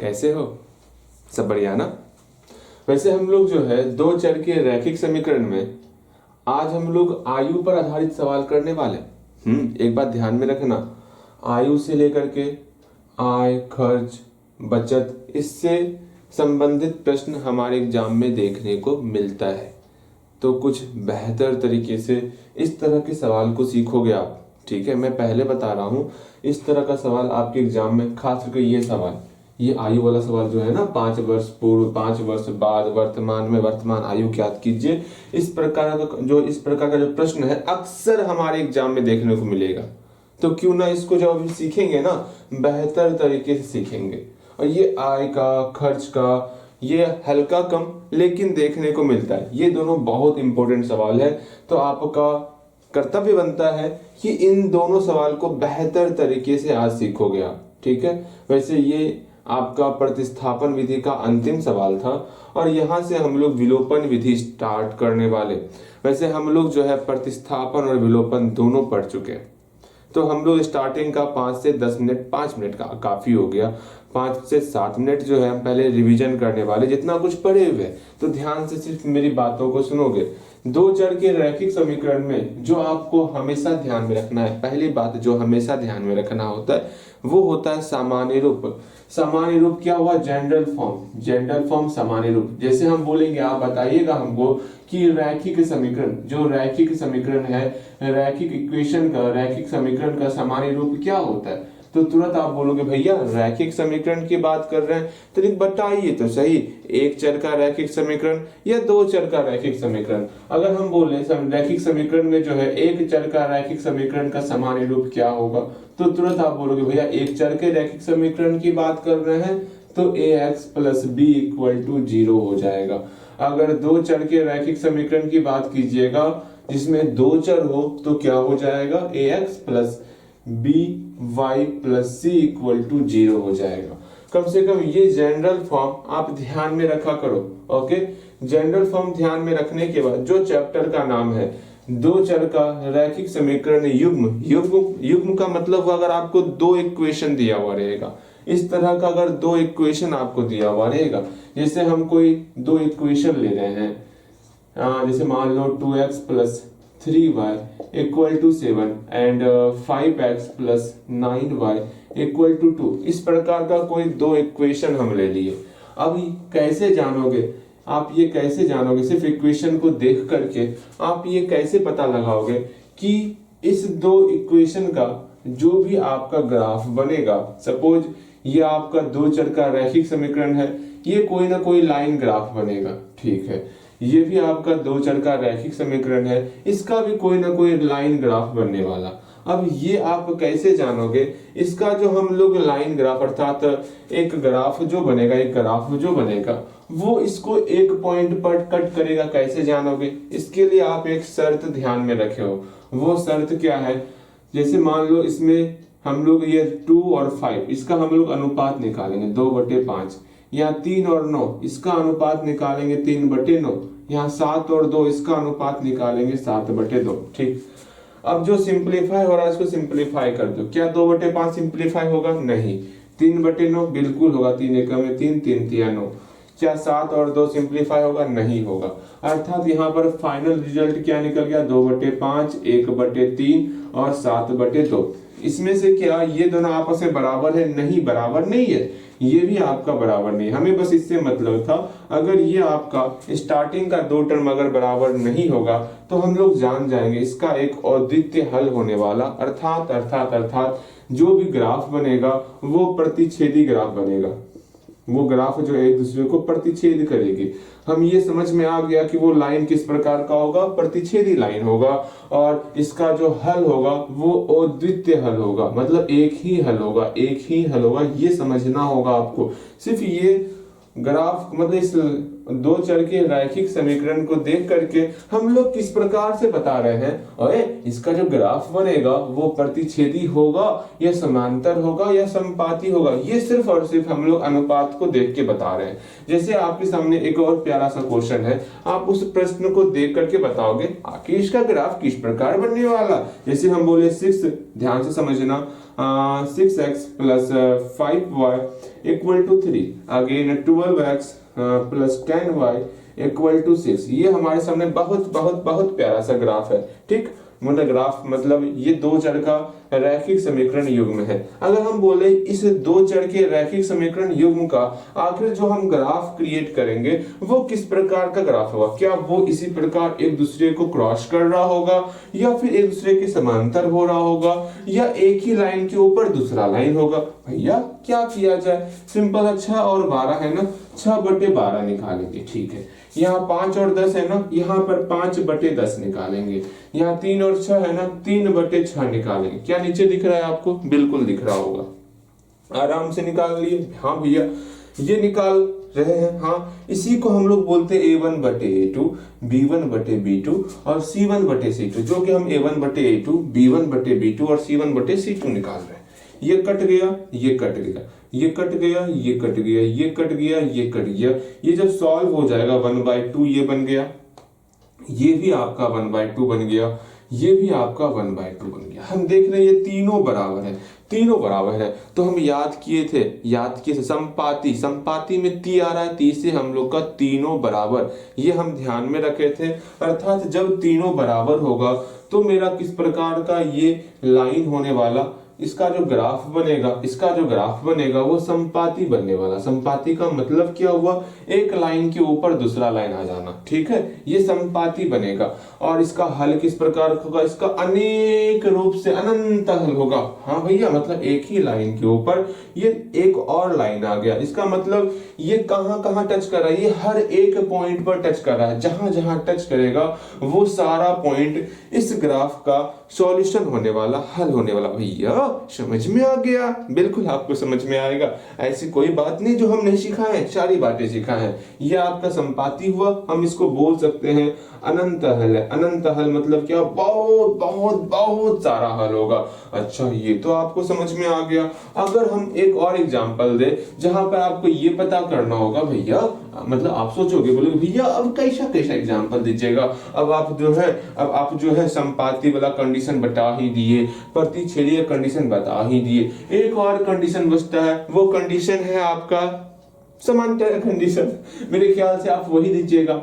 कैसे हो? सब बढ़िया ना? वैसे हम लोग जो है दो चर के रैखिक समीकरण में आज हम लोग आयु पर आधारित सवाल करने वाले हैं। एक बात ध्यान में रखना, आयु से लेकर के आय, खर्च, बचत, इससे संबंधित प्रश्न हमारे एग्जाम में देखने को मिलता है। तो कुछ बेहतर तरीके से इस तरह के सवाल को सीखोगे आप। ठीक है, मैं पहले बता रहा हूँ, इस तरह का सवाल आपके एग्जाम में, खास करके ये सवाल, ये आयु वाला सवाल जो है ना, 5 वर्ष पूर्व, 5 वर्ष बाद, वर्तमान में वर्तमान आयु ज्ञात कीजिए, इस प्रकार का जो प्रश्न है अक्सर हमारे एग्जाम में देखने को मिलेगा। तो क्यों ना इसको जब अभी सीखेंगे ना, बेहतर तरीके से सीखेंगे। और ये आय का, खर्च का, ये हल्का कम लेकिन देखने को मिलता है। ये दोनों बहुत इंपॉर्टेंट सवाल है। तो आपका कर्तव्य बनता है कि इन दोनों सवाल को बेहतर तरीके से आज सीखोगे आप। ठीक है, वैसे ये आपका प्रतिस्थापन विधि का अंतिम सवाल था और यहाँ से हम लोग विलोपन विधि स्टार्ट करने वाले। वैसे हम लोग जो है प्रतिस्थापन और विलोपन दोनों पढ़ चुके हैं। तो हम लोग स्टार्टिंग का 5 से 10 मिनट, 5 मिनट का काफी हो गया, 5 से 7 मिनट जो है हम पहले रिवीजन करने वाले, जितना कुछ पढ़े हुए। तो ध्यान से सिर्फ मेरी बातों को सुनोगे। दो चर के रैखिक समीकरण में जो आपको हमेशा ध्यान में रखना है, पहली बात जो हमेशा ध्यान में रखना होता है वो होता है सामान्य रूप। सामान्य रूप क्या हुआ? General form. जनरल फॉर्म सामान्य रूप। जैसे हम बोलेंगे, आप बताइएगा हमको कि रैखिक समीकरण, जो रैखिक समीकरण है, रैखिक इक्वेशन का, रैखिक समीकरण का सामान्य रूप क्या होता है, तो तुरंत आप बोलोगे भैया रैखिक समीकरण की बात कर रहे हैं, तो बताइए तो सही, एक चर का रैखिक समीकरण या दो चर का रैखिक समीकरण। अगर हम बोले रैखिक समीकरण में जो है एक चर का रैखिक समीकरण का सामान्य रूप क्या होगा, तो तुरंत आप बोलोगे भैया एक चर के रैखिक समीकरण की बात कर रहे हैं तो ax + b = 0 हो जाएगा। अगर दो चर के रैखिक समीकरण की बात कीजिएगा जिसमें दो चर हो तो क्या हो जाएगा? ax + by + c = 0 हो जाएगा। कम से कम ये जनरल फॉर्म आप ध्यान में रखा करो। ओके, जनरल फॉर्म ध्यान में रखने के बाद जो चैप्टर का नाम है दो चर का रैखिक समीकरण युग्म, युग्म का मतलब अगर आपको दो इक्वेशन दिया हुआ रहेगा, इस तरह का अगर दो इक्वेशन आपको दिया हुआ रहेगा, जैसे हम कोई दो इक्वेशन ले रहे हैं, जैसे मान लो 2x + 3y = 7 and 5x + 9y = 2, इस प्रकार का कोई दो इक्वेशन हम ले लिए। अब कैसे जानोगे आप, ये कैसे जानोगे? सिर्फ इक्वेशन को देख करके आप ये कैसे पता लगाओगे कि इस दो इक्वेशन का जो भी आपका ग्राफ बनेगा, सपोज ये आपका दो चर का रैखिक समीकरण है, ये कोई ना कोई लाइन ग्राफ बनेगा। ठीक है, ये भी आपका दो चर का रैखिक समीकरण है, इसका भी कोई ना कोई लाइन ग्राफ बनने वाला। अब ये आप कैसे जानोगे? इसका जो हम लोग लाइन ग्राफ अर्थात एक ग्राफ जो बनेगा वो इसको एक पॉइंट पर कट करेगा, कैसे जानोगे? इसके लिए आप एक शर्त ध्यान में रखे हो। वो शर्त क्या है? जैसे मान लो इसमें हम लोग ये 2 और 5 इसका हम लोग अनुपात निकालेंगे 2/5, यहाँ 3 और 9 इसका अनुपात निकालेंगे 3/9, यहाँ 7 और 2 इसका अनुपात निकालेंगे 7/2। ठीक, अब जो सिंप्लीफाई हो रहा है इसको सिंप्लीफाई कर दो। क्या 2/5 सिंप्लीफाई होगा? नहीं। 3/9 बिल्कुल होगा, 3 एकम में 3, 3 तिया 9। क्या 7 और 2 सिंप्लीफाई होगा? नहीं होगा। अर्थात यहाँ पर फाइनल रिजल्ट क्या निकल गया? 2/5, 1/3 और 7/2। इसमें से क्या ये दोनों आपस में बराबर है? नहीं, बराबर नहीं है। ये भी आपका बराबर नहीं। हमें बस इससे मतलब था, अगर ये आपका स्टार्टिंग का दो टर्म अगर बराबर नहीं होगा तो हम लोग जान जाएंगे इसका एक अद्वितीय हल होने वाला, अर्थात जो भी ग्राफ बनेगा वो प्रतिच्छेदी ग्राफ बनेगा। वो ग्राफ जो एक दूसरे को प्रतिच्छेद करेगी। हम ये समझ में आ गया कि वो लाइन किस प्रकार का होगा? प्रतिच्छेदी लाइन होगा, और इसका जो हल होगा वो अद्वितीय हल होगा, मतलब एक ही हल होगा। ये समझना होगा आपको। सिर्फ ये ग्राफ मतलब इस दो चर के रैखिक समीकरण को देख करके हम लोग किस प्रकार से बता रहे हैं, ओए इसका जो ग्राफ बनेगा वो प्रतिच्छेदी होगा या समांतर होगा या समपाती होगा, ये सिर्फ और सिर्फ हम लोग अनुपात को देख के बता रहे हैं। जैसे आपके सामने एक और प्यारा सा क्वेश्चन है, आप उस प्रश्न को देख करके बताओगे आखिर इसका ग्राफ किस प्रकार बनने वाला। जैसे हम बोले 6, ध्यान से समझना, 6x plus 5y equal to 3, again 12x plus 10y equal to 6। ये हमारे सामने बहुत बहुत बहुत प्यारा सा ग्राफ है। ठीक, मतलब ग्राफ मतलब ये दो चर का रैखिक समीकरण युग्म है। अगर हम बोले इस दो चर के रैखिक समीकरण युग्म का आखिर जो हम ग्राफ क्रिएट करेंगे वो किस प्रकार का ग्राफ होगा, क्या वो इसी प्रकार एक दूसरे को क्रॉस कर रहा होगा या फिर एक दूसरे के समांतर हो रहा होगा या एक ही लाइन के ऊपर दूसरा लाइन होगा। भैया क्या किया जाए, सिंपल है, 6 और 12 है ना, 6/12 निकालेंगे। ठीक है, यहाँ 5 और 10 है ना, यहाँ पर 5/10 निकालेंगे। यहाँ 3 और 6 है ना, 3/6 निकालेंगे। क्या नीचे दिख रहा है आपको? बिल्कुल दिख रहा होगा, आराम से निकाल लिए। हाँ भैया ये निकाल रहे हैं। हाँ, इसी को हम लोग बोलते हैं A1/A2, B1/B2 और C1/C2, जो कि हम A1/A2, B1/B2 और C1/C2 निकाल रहे हैं। ये कट गया, ये कट गया, ये कट गया, ये कट गया, ये कट गया, ये कट गया। ये जब सॉल्व हो जाएगा 1/2 ये बन गया, ये भी आपका 1/2 बन गया, ये भी आपका 1/2 बन गया। हम देख रहे हैं ये तीनों बराबर है, तीनों बराबर है। तो हम याद किए थे संपाती, संपाती में ती आ रहा है, ती से हम लोग का तीनों बराबर, ये हम ध्यान में रखे थे। अर्थात जब तीनों बराबर होगा तो मेरा किस प्रकार का ये लाइन होने वाला, इसका जो ग्राफ बनेगा, इसका जो ग्राफ बनेगा वो संपाती बनने वाला। संपाती का मतलब क्या हुआ, एक लाइन के ऊपर दूसरा लाइन आ जाना। ठीक है, ये संपाती बनेगा। और इसका हल किस प्रकार होगा, इसका अनेक रूप से अनंत हल होगा। हाँ भैया, मतलब एक ही लाइन के ऊपर ये एक और लाइन आ गया, इसका मतलब ये कहां कहां टच कर रहा है, ये हर एक पॉइंट पर टच कर रहा है। जहां जहां टच करेगा वो सारा पॉइंट इस ग्राफ का सॉल्यूशन होने वाला, हल होने वाला। भैया समझ में आ गया? बिल्कुल आपको समझ में आएगा, ऐसी कोई बात नहीं जो हम नहीं सिखाए, सारी बातें सिखाए हैं। ये आपका संपाती हुआ, हम इसको बोल सकते हैं अनंत हल है। अनंत हल मतलब क्या, बहुत बहुत बहुत सारा हल होगा। अच्छा, ये तो आपको समझ में आ गया। अगर हम एक और एग्जांपल दे जहां पर आपको ये पता करना होगा, भैया मतलब आप सोचोगे, बोलोगे भैया अब कैसा कैसा एग्जांपल दीजिएगा, अब आप जो है संपाती वाला कंडीशन बता ही दिए, प्रतिच्छेदीय कंडीशन बता ही दिए, एक और कंडीशन बचता है, वो कंडीशन है आपका समांतर कंडीशन। मेरे ख्याल से आप वही दीजिएगा।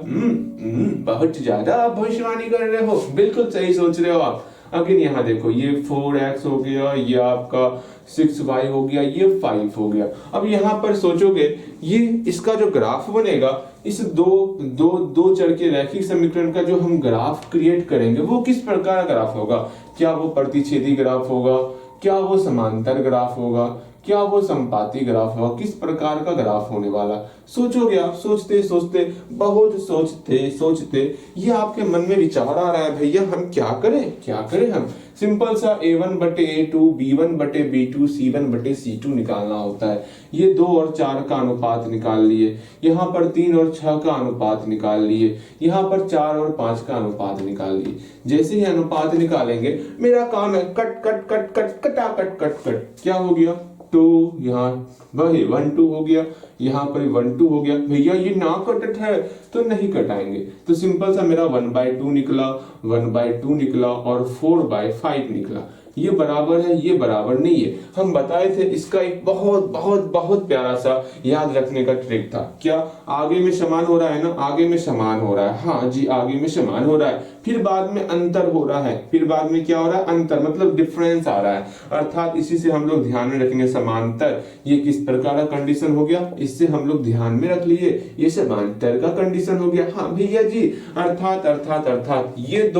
बहुत ज्यादा आप भविष्यवाणी कर रहे हो, बिल्कुल सही सोच रहे हो आप। अगर यहाँ देखो, ये 4x हो गया, ये आपका 6y हो गया, ये 5 हो गया। अब यहाँ पर सोचोगे, ये इसका जो ग्राफ बनेगा, इस दो चर के रैखिक समीकरण का जो हम ग्राफ क्रिएट करेंगे वो किस प्रकार का ग्राफ होगा। क्या वो प्रतिच्छेदी ग्राफ होगा, क्या वो समांतर ग्राफ होगा, क्या वो संपाती ग्राफ होगा, किस प्रकार का ग्राफ होने वाला। सोचोगे आप, सोचते सोचते बहुत सोचते ये आपके मन में विचार आ रहा है, भैया हम क्या करें हम सिंपल सा A1/A2, B1/B2, C1/C2 निकालना होता है। ये 2 और 4 का अनुपात निकाल लिए, यहाँ पर 3 और 6 का अनुपात निकाल लिए, यहाँ पर 4 और 5 का अनुपात निकाल लिए। जैसे ही अनुपात निकालेंगे मेरा काम है कट कट कट कट कटा कट कट कट, क्या हो गया 2, यहाँ वही 1 2 हो गया, यहाँ पर 1 2 हो गया। भैया ये ना कटट है तो नहीं कटाएंगे, तो सिंपल सा मेरा 1/2 निकला, 1/2 निकला और 4/5 निकला। ये बराबर है, ये बराबर नहीं है। हम बताए थे इसका एक बहुत बहुत बहुत प्यारा सा याद रखने का ट्रिक था। क्या आगे में समान हो रहा है ना, आगे में समान हो रहा है, हाँ जी आगे में समान हो रहा है, फिर बाद में अंतर हो रहा है, फिर बाद में क्या हो रहा है, अंतर मतलब डिफरेंस आ रहा है। अर्थात इसी से हम लोग ध्यान में रखेंगे समांतर, ये किस प्रकार का कंडीशन हो गया, इससे हम लोग ध्यान में रख लिए ये समांतर का कंडीशन हो गया। हाँ भैया जी, अर्थात अर्थात अर्थात ये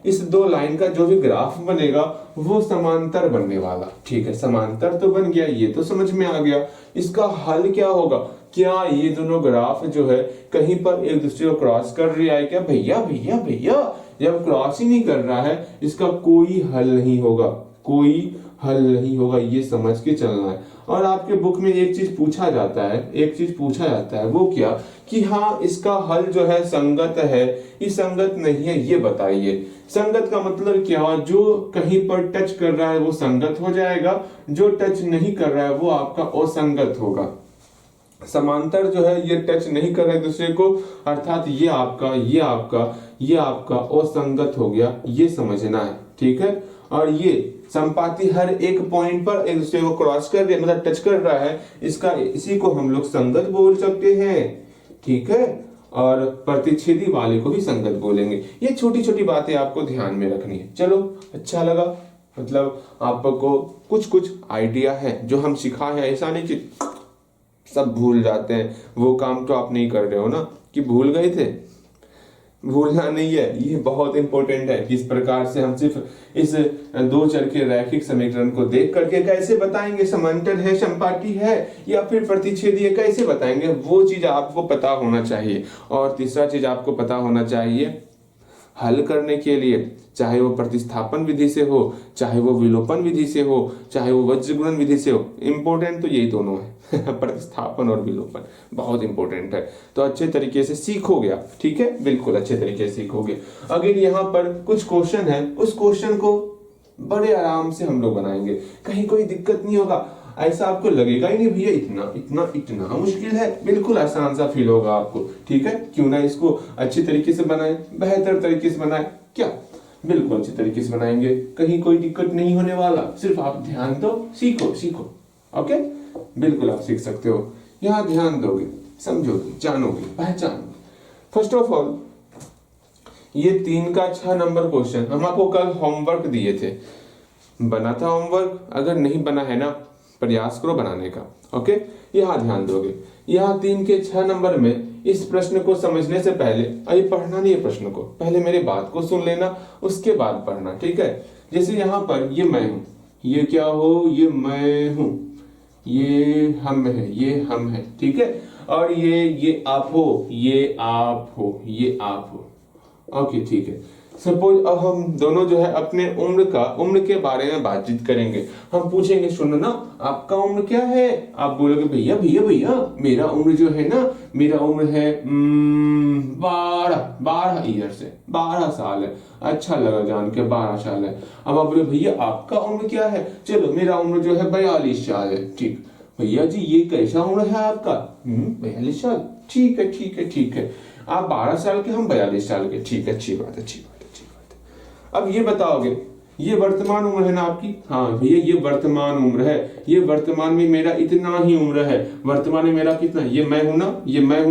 इस दो लाइन का जो भी ग्राफ बनेगा वो समांतर बनने वाला। ठीक है, समांतर तो बन गया, ये तो समझ में आ गया। इसका हल क्या होगा, क्या ये दोनों ग्राफ जो है कहीं पर एक दूसरे को क्रॉस कर रहा है क्या। भैया भैया भैया, जब क्रॉस ही नहीं कर रहा है इसका कोई हल नहीं होगा, कोई हल नहीं होगा, ये समझ के चलना है। और आपके बुक में एक चीज पूछा जाता है, वो क्या कि हाँ इसका हल जो है संगत है, ये संगत नहीं है, ये बताइए। संगत का मतलब क्या, जो कहीं पर टच कर रहा है वो संगत हो जाएगा, जो टच नहीं कर रहा है वो आपका असंगत होगा। समांतर जो है ये टच नहीं कर रहे दूसरे को, अर्थात ये आपका असंगत हो गया, ये समझना है, ठीक है। और ये संपाती हर एक पॉइंट पर एक दूसरे को क्रॉस कर रहे, मतलब टच कर रहा है, इसी को हम लोग संगत बोल सकते हैं, ठीक है। और प्रतिच्छेदी वाले को भी संगत बोलेंगे। ये छोटी छोटी बातें आपको ध्यान में रखनी है। चलो, अच्छा लगा, मतलब आपको कुछ कुछ आइडिया है जो हम सिखा है, ऐसा नहीं कि सब भूल जाते हैं। वो काम तो आप नहीं कर रहे हो ना कि भूल गए थे, भूलना नहीं है, ये बहुत इंपॉर्टेंट है। किस प्रकार से हम सिर्फ इस दो चर के रैखिक समीकरण को देख करके कैसे बताएंगे समांतर है, संपाती है या फिर प्रतिच्छेदी, कैसे बताएंगे, वो चीज आपको पता होना चाहिए। और तीसरा चीज आपको पता होना चाहिए, हल करने के लिए, चाहे वो प्रतिस्थापन विधि से हो, चाहे वो विलोपन विधि से हो, चाहे वो वज्रगुणन विधि से हो, इंपॉर्टेंट तो यही दोनों है प्रतिस्थापन और विलोपन बहुत इंपॉर्टेंट है। तो अच्छे तरीके से सीखोगे आप, ठीक है, बिल्कुल अच्छे तरीके से सीखोगे। अगर यहाँ पर कुछ क्वेश्चन है, उस क्वेश्चन को बड़े आराम से हम लोग बनाएंगे, कहीं कोई दिक्कत नहीं होगा। ऐसा आपको लगेगा ही नहीं भैया इतना इतना इतना मुश्किल है, बिल्कुल आसान सा फील होगा आपको, ठीक है। क्यों ना इसको अच्छे तरीके से बनाए, बेहतर तरीके से बनाए, क्या बिल्कुल अच्छे तरीके से बनाएंगे, कहीं कोई दिक्कत नहीं होने वाला। सिर्फ आप ध्यान दो, सीखो, ओके, बिल्कुल आप सीख सकते हो। यहाँ ध्यान दोगे, समझोगे, जानोगे, पहचानोगे। फर्स्ट ऑफ ऑल, ये 3 का 6 नंबर क्वेश्चन हम आपको कल होमवर्क दिए थे, बना था होमवर्क? अगर नहीं बना है ना, प्रयास करो बनाने का, ओके। यहाँ ध्यान दोगे, यहाँ 3 के 6 नंबर में इस प्रश्न को समझने से पहले, अभी पढ़ना नहीं है प्रश्न को, पहले मेरी बात को सुन लेना, उसके बाद पढ़ना, ठीक है। जैसे यहाँ पर ये मैं हूं, ये क्या हो, ये मैं हूं, ये हम है, ठीक है। और ये आप हो, ये आप हो, ओके, ठीक है। सपोज अब हम दोनों जो है अपने उम्र के बारे में बातचीत करेंगे। हम पूछेंगे, सुनो ना, आपका उम्र क्या है? आप बोलोगे, भैया मेरा उम्र जो है ना, मेरा उम्र है 12 ईयर्स है, 12 साल है। अच्छा लगा जान के, 12 साल है। अब आप बोले, भैया आपका उम्र क्या है? चलो, मेरा उम्र जो है 42 साल है। ठीक, भैया जी ये कैसा उम्र है आपका? 42 साल, ठीक है। आप 12 साल के, हम 42 साल के, ठीक है, अच्छी बात है। अब ये बताओगे, ये वर्तमान उम्र है ना आपकी? हाँ भैया ये वर्तमान उम्र है, ये वर्तमान में मेरा इतना ही उम्र है। वर्तमान में मेरा कितना? ये मैं हूं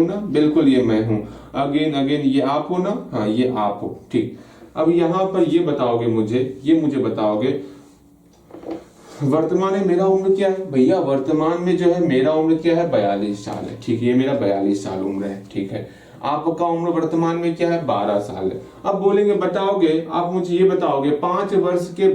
ना, बिल्कुल ये मैं हूं। अगेन ये आप हो ना? हाँ ये आप हो, ठीक। अब यहाँ पर ये बताओगे मुझे बताओगे वर्तमान में मेरा उम्र क्या है? भैया वर्तमान में जो है मेरा उम्र क्या है? 42 साल है, ठीक है, ये मेरा 42 साल उम्र है, ठीक है। आपका उम्र वर्तमान में क्या है? 12 साल है। अब बोलेंगे, बताओगे, आप मुझे ये बताओगे 5 वर्ष के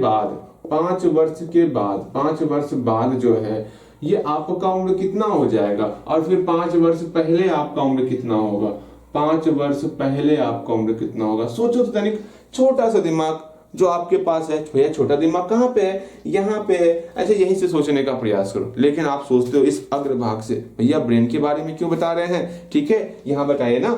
बाद जो है ये आपका उम्र कितना हो जाएगा, और फिर 5 वर्ष पहले आपका उम्र कितना होगा? 5 वर्ष पहले आपका उम्र कितना होगा? सोचो तो तनिक, छोटा सा दिमाग जो आपके पास है। भैया छोटा दिमाग कहाँ पे है? यहाँ पे है। अच्छा, यहीं से सोचने का प्रयास करो। लेकिन आप सोचते हो इस अग्रभाग से, भैया ब्रेन के बारे में क्यों बता रहे हैं? ठीक है, यहाँ बताइए ना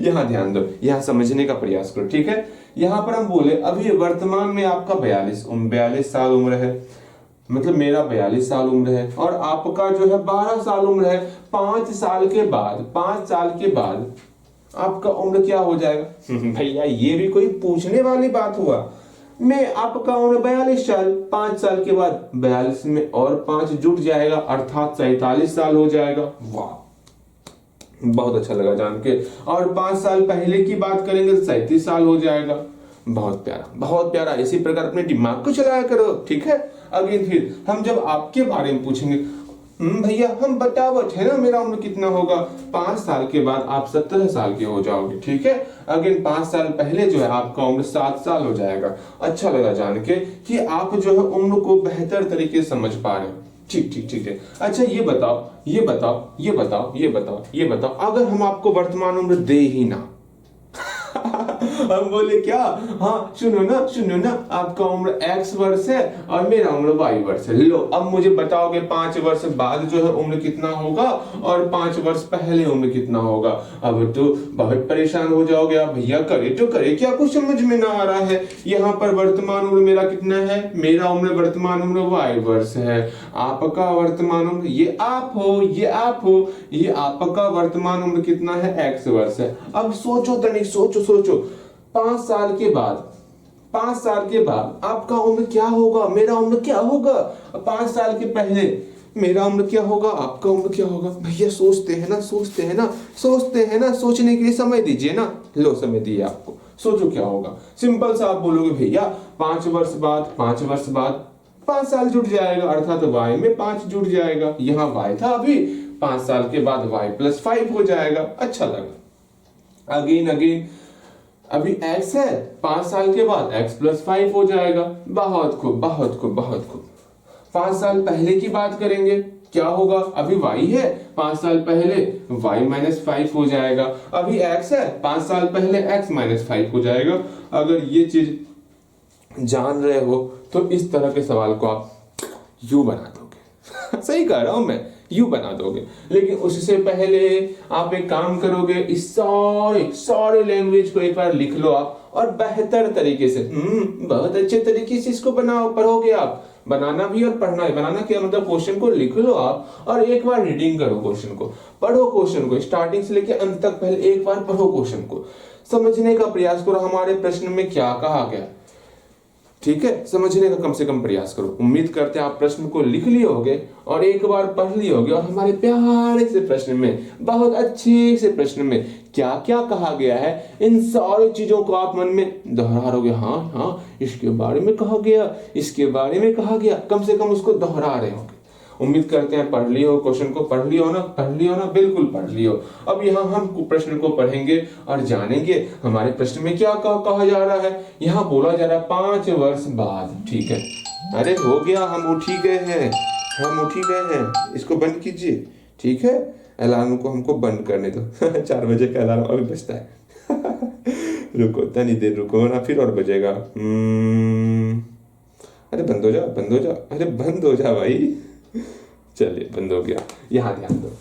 यहाँ ध्यान दो, यहाँ समझने का प्रयास करो, ठीक है। यहाँ पर हम बोले अभी वर्तमान में आपका 42 साल उम्र है, मतलब मेरा 42 साल उम्र है, और आपका जो है 12 साल उम्र है। 5 साल के बाद आपका उम्र क्या हो जाएगा? भैया ये भी कोई पूछने वाली बात हुआ? मैं आपका उम्र 42 साल, 5 साल के बाद 42 में और 5 जुड़ जाएगा, अर्थात 47 साल हो जाएगा। वाह, बहुत अच्छा लगा जान के। और 5 साल पहले की बात करेंगे तो 37 साल हो जाएगा। बहुत प्यारा। इसी प्रकार अपने दिमाग को चलाया करो, ठीक है। अगेन फिर हम जब आपके बारे में पूछेंगे, भैया हम बतावट है ना मेरा उम्र कितना होगा? 5 साल के बाद आप 17 साल के हो जाओगे, ठीक है। अगेन 5 साल पहले जो है आपका उम्र 7 साल हो जाएगा। अच्छा लगा जान के कि आप जो है उम्र को बेहतर तरीके से समझ पा रहे हो। ठीक है। अच्छा ये बताओ, अगर हम आपको वर्तमान उम्र दे ही ना हम बोले क्या, हाँ सुनो ना आपका उम्र x वर्ष है और मेरा उम्र y वर्ष है। लो अब मुझे बताओगे 5 वर्ष बाद जो है उम्र कितना होगा और 5 वर्ष पहले उम्र कितना होगा। अब तो बहुत परेशान हो जाओगे आप, भैया करे तो करे क्या, कुछ समझ में ना आ रहा है। यहाँ पर वर्तमान उम्र मेरा कितना है, मेरा उम्र वर्तमान उम्र y वर्ष है, आपका वर्तमान उम्र ये आप हो, ये आपका वर्तमान उम्र कितना है, x वर्ष है। अब सोचो तनिक, सोचो 5 साल के बाद आपका उम्र क्या होगा, मेरा उम्र क्या होगा। 5 साल के पहले मेरा उम्र क्या होगा, आपका उम्र क्या होगा। भैया सोचते हैं ना, सोचने के लिए समय दीजिए ना। लो समय दिए आपको, सोचो क्या होगा। सिंपल सा आप बोलोगे भैया 5 वर्ष बाद 5 साल जुड़ जाएगा, अर्थात y में 5 जुड़ जाएगा। यहाँ y था अभी, 5 साल के बाद y + 5 हो जाएगा। अच्छा लगा। अगेन अभी x है, 5 साल के बाद x + 5 हो जाएगा। बहुत खूब। 5 साल पहले की बात करेंगे, क्या होगा, अभी y है, 5 साल पहले y - 5 हो जाएगा। अभी x है, 5 साल पहले x - 5 हो जाएगा। अगर ये चीज जान रहे हो तो इस तरह के सवाल को आप यू बना दोगे। सही कह रहा हूं मैं, यू बना दोगे। लेकिन उससे पहले आप एक काम करोगे, इस सारे लैंग्वेज को एक बार लिख लो आप, और बेहतर तरीके से, बहुत अच्छे तरीके से इसको पढ़ोगे आप। बनाना भी और पढ़ना भी। बनाना क्या मतलब, क्वेश्चन को लिख लो आप और एक बार रीडिंग करो क्वेश्चन को, पढ़ो क्वेश्चन को स्टार्टिंग से लेके अंत तक। पहले एक बार पढ़ो क्वेश्चन को, समझने का प्रयास करो हमारे प्रश्न में क्या कहा गया, ठीक है, समझने का कम से कम प्रयास करो। उम्मीद करते हैं आप प्रश्न को लिख लिए होगे और एक बार पढ़ लिए होगे, और हमारे प्यारे से प्रश्न में, बहुत अच्छे से प्रश्न में क्या क्या कहा गया है, इन सारी चीजों को आप मन में दोहरा रहोगे। हाँ इसके बारे में कहा गया, इसके बारे में कहा गया, कम से कम उसको दोहरा रहे होगे। उम्मीद करते हैं पढ़ लियो क्वेश्चन को, पढ़ लियो ना, बिल्कुल पढ़ लियो। अब यहाँ हम प्रश्न को पढ़ेंगे और जानेंगे हमारे प्रश्न में क्या कहा जा रहा है। यहाँ बोला जा रहा है 5 वर्ष बाद, ठीक है। अरे हो गया, हम उठ ही गए हैं, इसको बंद कीजिए, ठीक है। अलार्म को हमको बंद करने दो। 4 बजे का अलार्म अभी बजता है। रुको तनी देर रुको ना, फिर और बजेगा। अरे बंद हो जा, अरे बंद हो जा भाई। चलिए बंद हो गया। यहाँ ध्यान दो,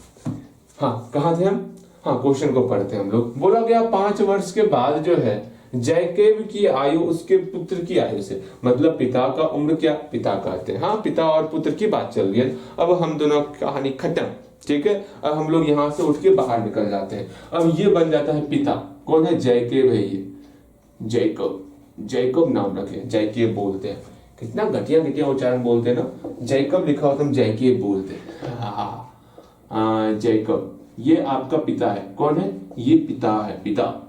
हाँ कहाँ थे हम, हाँ क्वेश्चन को पढ़ते हैं हम लोग। बोला गया 5 वर्ष के बाद जो है जैकेब की आयु उसके पुत्र की आयु से, मतलब पिता का उम्र क्या, पिता कहते हैं, हाँ पिता और पुत्र की बात चल रही है। अब हम दोनों कहानी खत्म, ठीक है। अब हम लोग यहाँ से उठ के बाहर निकल जाते हैं। अब ये बन जाता है पिता, कौन है, जैकेब है ये, जैकब नाम रखे, जैकेब बोलते हैं। कितना घटिया उच्चारण बोलते हैं ना, जैकब लिखा होता हम जैकेब बोलते हैं। जैकब ये आपका पिता है, कौन है, ये पिता है, पिता।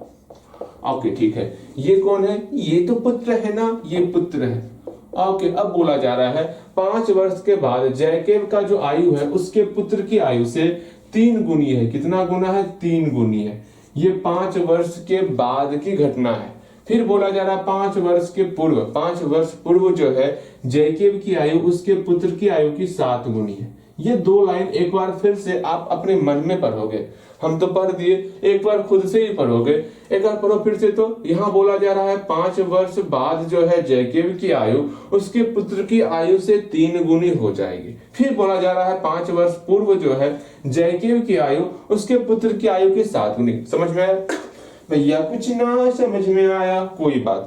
ओके ठीक है। ये कौन है, ये तो पुत्र है ना, ये पुत्र है। ओके अब बोला जा रहा है 5 वर्ष के बाद जैकेब का जो आयु है उसके पुत्र की आयु से 3 गुनी है। कितना गुना है, 3 गुनी है। ये 5 वर्ष के बाद की घटना है। फिर बोला जा रहा है 5 वर्ष के पूर्व, 5 वर्ष पूर्व जो है जैकेब की आयु उसके पुत्र की आयु की 7 गुनी है। ये 2 लाइन एक बार फिर से आप अपने मन में पढ़ोगे, हम तो पढ़ दिए, एक बार खुद से ही पढ़ोगे, एक बार पढ़ो फिर से। तो यहाँ बोला जा रहा है 5 वर्ष बाद जो है जैकेब की आयु उसके पुत्र की आयु से 3 गुनी हो जाएगी। फिर बोला जा रहा है 5 वर्ष पूर्व जो है जैकेब की आयु उसके पुत्र की आयु की 7 गुनी। समझ में आया भैया, कुछ ना समझ में आया, कोई बात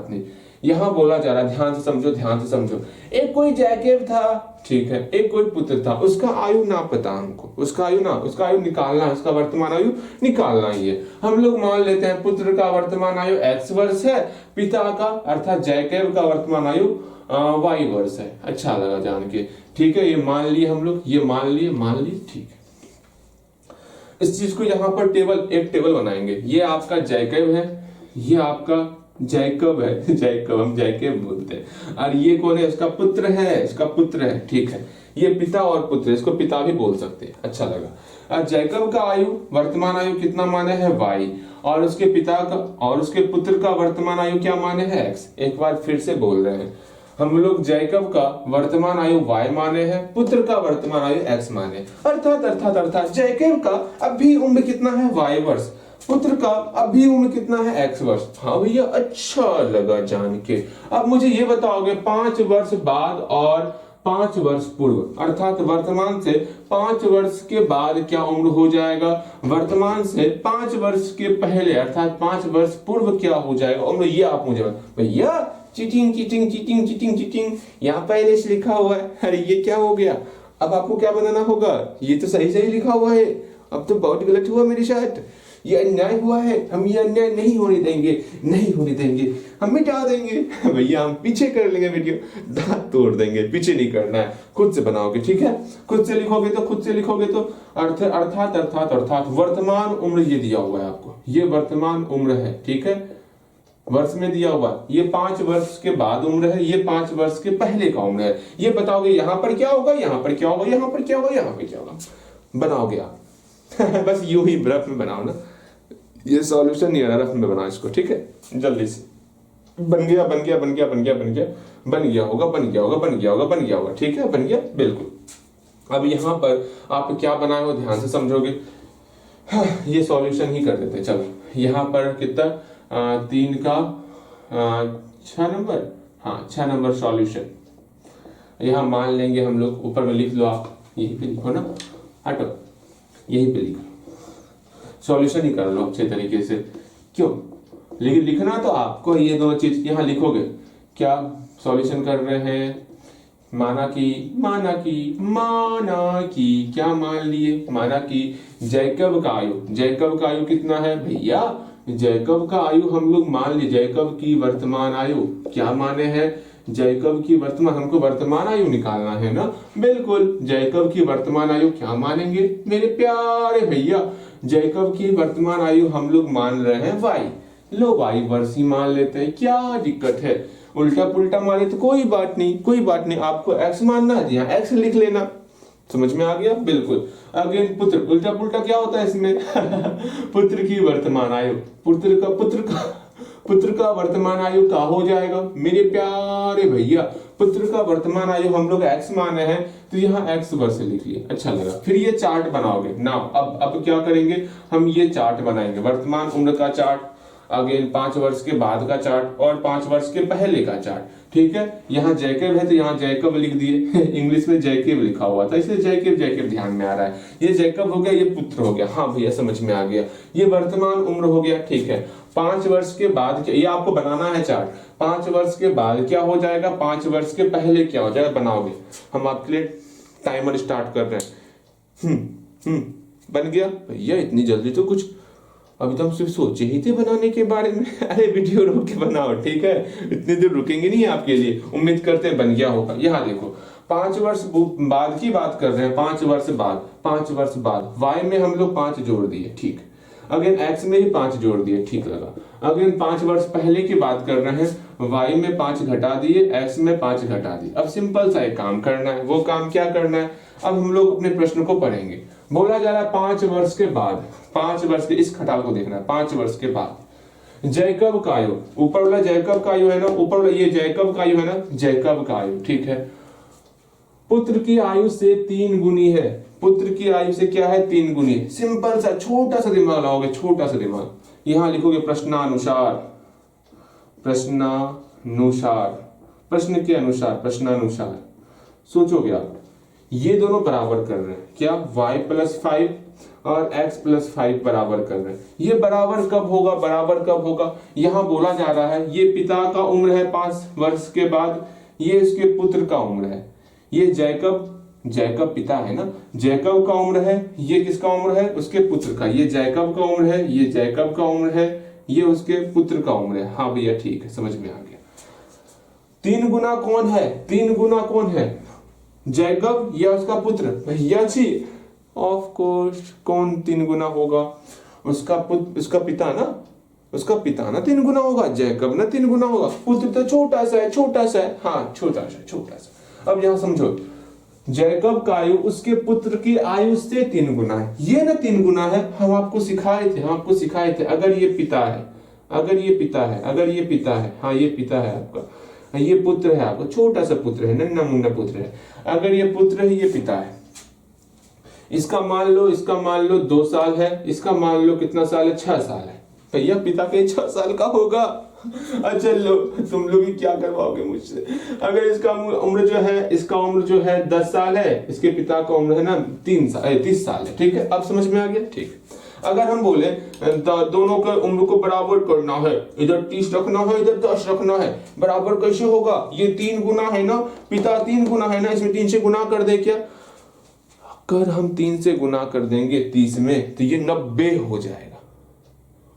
नहीं। यहाँ बोला जा रहा है, ध्यान से समझो। एक कोई जैकेब था, ठीक है, एक कोई पुत्र था, उसका आयु ना पता हमको, उसका आयु निकालना है, उसका वर्तमान आयु निकालना ही है। हम लोग मान लेते हैं पुत्र का वर्तमान आयु x वर्ष है, पिता का अर्थात जैकेब का वर्तमान आयु y वर्ष है। अच्छा लगा जान के, ठीक है। ये मान लिए हम लोग, ये मान लिए, ठीक है। इस चीज को यहाँ पर एक टेबल बनाएंगे। ये आपका जैकेब है, ये आपका जैकब है, हम जैकेब बोलते हैं। और ये कौन है, इसका पुत्र है, ठीक है। ये पिता और पुत्र, इसको पिता भी बोल सकते हैं। अच्छा लगा। और जैकब का आयु, वर्तमान आयु कितना माने है y, और उसके पिता का और उसके पुत्र का वर्तमान आयु क्या माने है x। एक बार फिर से बोल रहे हैं हम लोग, जैकब का वर्तमान आयु y माने है, पुत्र का वर्तमान आयु x माने, अर्थात जैकब का अभी उम्र कितना है, y वर्ष। पुत्र का अभी उम्र कितना है, x वर्ष। हाँ भैया, अच्छा लगा जान के। अब मुझे ये बताओगे 5 वर्ष बाद और 5 वर्ष पूर्व, अर्थात वर्तमान से 5 वर्ष के बाद क्या उम्र हो जाएगा, वर्तमान से 5 वर्ष के पहले अर्थात 5 वर्ष पूर्व क्या हो जाएगा उम्र, ये आप मुझे भैया cheating cheating cheating cheating cheating, यहाँ पहले से लिखा हुआ है। अरे ये क्या हो गया, अब आपको क्या बनाना होगा, ये तो सही सही लिखा हुआ है, अब तो बहुत गलत हुआ मेरे साथ, ये अन्याय हुआ है, हम ये अन्याय नहीं होने देंगे, नहीं होने देंगे, हम मिटा देंगे भैया, हम पीछे कर लेंगे वीडियो, दांत तोड़ देंगे, पीछे नहीं करना है, खुद से बनाओगे, ठीक है, खुद से लिखोगे तो अर्थात वर्तमान उम्र ये दिया हुआ है आपको, ये वर्तमान उम्र है, ठीक है, वर्ष में दिया हुआ, ये 5 वर्ष के बाद उम्र है, ये 5 वर्ष के पहले का उम्र है, ये बताओगे यहाँ पर क्या होगा, यहाँ पर क्या होगा, यहाँ पर क्या होगा, यहाँ पर क्या होगा, बनाओगे आप बस यूं ही रफ में बनाओ ना, ये सॉल्यूशन नहीं आ रहा, रफ में बनाओ इसको, ठीक है, जल्दी से। बन गया बन गया बन गया बन गया बन गया बन गया होगा, बन गया होगा, बन गया होगा, बन गया होगा, ठीक है, बन गया बिल्कुल। अब यहाँ पर आप क्या बनाए हो ध्यान से समझोगे। हाँ, ये सॉल्यूशन ही कर देते हैं, चलो। यहाँ पर कितना 3 का 6 नंबर, हाँ 6 नंबर सॉल्यूशन यहाँ मान लेंगे हम लोग, ऊपर में लिख लो आप, यही पे लिखो ना, हटो यही पे लिखो, सॉल्यूशन ही कर लो अच्छे तरीके से, क्यों लिखना तो आपको ये 2 चीज यहाँ लिखोगे, क्या सॉल्यूशन कर रहे हैं, माना कि क्या मान लिए, माना कि जैकब का आयु कितना है भैया, जैकब का आयु हम लोग मान लिए, जैकब की वर्तमान आयु क्या माने हैं, जैकब की वर्तमान, हमको वर्तमान आयु निकालना है ना, बिल्कुल, जैकब की वर्तमान आयु क्या मानेंगे मेरे प्यारे भैया, जैकब की वर्तमान आयु हम लोग मान रहे हैं y, लो y वर्ष ही मान लेते हैं, क्या दिक्कत है, उल्टा पुल्टा माने तो कोई बात नहीं, आपको x मानना है यहाँ x लिख लेना, समझ में आ गया, बिल्कुल। अगेन पुत्र, उल्टा पुल्टा क्या होता है इसमें पुत्र की वर्तमान आयु, पुत्र का वर्तमान आयु क्या हो जाएगा मेरे प्यारे भैया, पुत्र का वर्तमान आयु हम लोग x माने हैं, तो यहाँ x वर्ष लिख लिए, अच्छा लगा। फिर ये चार्ट बनाओगे ना, अब क्या करेंगे हम, ये चार्ट बनाएंगे, वर्तमान उम्र का चार्ट, अगेन 5 वर्ष के बाद का चार्ट और 5 वर्ष के पहले का चार्ट, ठीक है। यहाँ जैकब है तो यहाँ जैकब लिख दिए इंग्लिश में जैकब लिखा हुआ था इसलिए जैकब ध्यान में आ रहा है, ये जैकब हो गया, ये पुत्र हो गया, हाँ भैया समझ में आ गया, ये वर्तमान उम्र हो गया, ठीक है। 5 वर्ष के बाद, ये आपको बनाना है चार्ट, 5 वर्ष के बाद क्या हो जाएगा, 5 वर्ष के पहले क्या हो जाएगा, बनाओगे, हम आपके लिए टाइमर स्टार्ट कर रहे हैं। बन गया भैया, इतनी जल्दी तो कुछ, अभी तो हम सिर्फ सोचे ही थे बनाने के बारे में अरे वीडियो रोक के बनाओ, ठीक है, इतनी देर रुकेंगे नहीं आपके लिए, उम्मीद करते हैं बन गया होगा। यहाँ देखो 5 वर्ष बाद की बात कर रहे हैं, 5 वर्ष बाद y में हम लोग 5 जोड़ दिए, ठीक, अगेन x में ही 5 जोड़ दिए, ठीक लगा। अगेन 5 वर्ष पहले की बात कर रहे हैं, y में 5 घटा दिए, x में 5 घटा दिए। अब सिंपल सा एक काम करना है, वो काम क्या करना है, अब हम लोग अपने प्रश्न को पढ़ेंगे। बोला जा रहा है 5 वर्ष के बाद, 5 वर्ष के, इस खटाल को देखना है, 5 वर्ष के बाद जैकब का आयु, ऊपर वाला जैकब का आयु है ना, ऊपर वाला ये जैकब का आयु है ना, जैकब का आयु, ठीक है, पुत्र की आयु से 3 गुनी है, पुत्र की आयु से क्या है, 3 गुनी है। सिंपल सा छोटा सा दिमाग लगाओगे, छोटा सा दिमाग, यहां लिखोगे प्रश्नानुसार, प्रश्नानुसार सोचोगे आप, ये दोनों बराबर कर रहे हैं क्या, y+5 और x+5 बराबर कर रहे हैं, ये बराबर कब होगा, यहाँ बोला जा रहा है ये पिता का उम्र है 5 वर्ष के बाद, ये इसके पुत्र का उम्र है, ये जैकब पिता है ना, जैकब का उम्र है, ये किसका उम्र है, उसके पुत्र का, ये जैकब का उम्र है, ये जैकब का उम्र है, ये उसके पुत्र का उम्र है, हाँ भैया ठीक है, समझ में आ गया। 3 गुना कौन है, जैकब या उसका पुत्र, भैया जी ऑफ कोर्स, कौन 3 गुना होगा, उसका पिता ना 3 गुना होगा, जैकब ना 3 गुना होगा, पुत्र तो छोटा सा है, हाँ छोटा सा। अब यहां समझो, जैकब का आयु उसके पुत्र की आयु से 3 गुना है, ये ना 3 गुना है, हम आपको सिखाए थे, अगर ये पिता है, हाँ ये पिता है आपका, ये पुत्र है आपका, छोटा सा पुत्र है, नन्ना मुन्ना पुत्र है, अगर ये पुत्र है, ये पिता है, इसका मान लो 2 साल है, इसका मान लो कितना साल है, 6 साल है। भैया पिता के 6 साल का होगा। अच्छा लो, तुम लोग ही क्या करवाओगे मुझसे। अगर इसका उम्र जो है 10 साल है, इसके पिता का उम्र है ना 30 साल है। ठीक है, अब समझ में आ गया। ठीक, अगर हम बोले दोनों के उम्र को बराबर करना है, इधर 30 रखना है, इधर 10 रखना है, बराबर कैसे होगा, ये 3 गुना है ना, पिता 3 गुना है ना, इसमें 3 से गुना कर दे क्या। अगर हम 3 से गुना कर देंगे 30 में तो ये 90 हो जाएगा।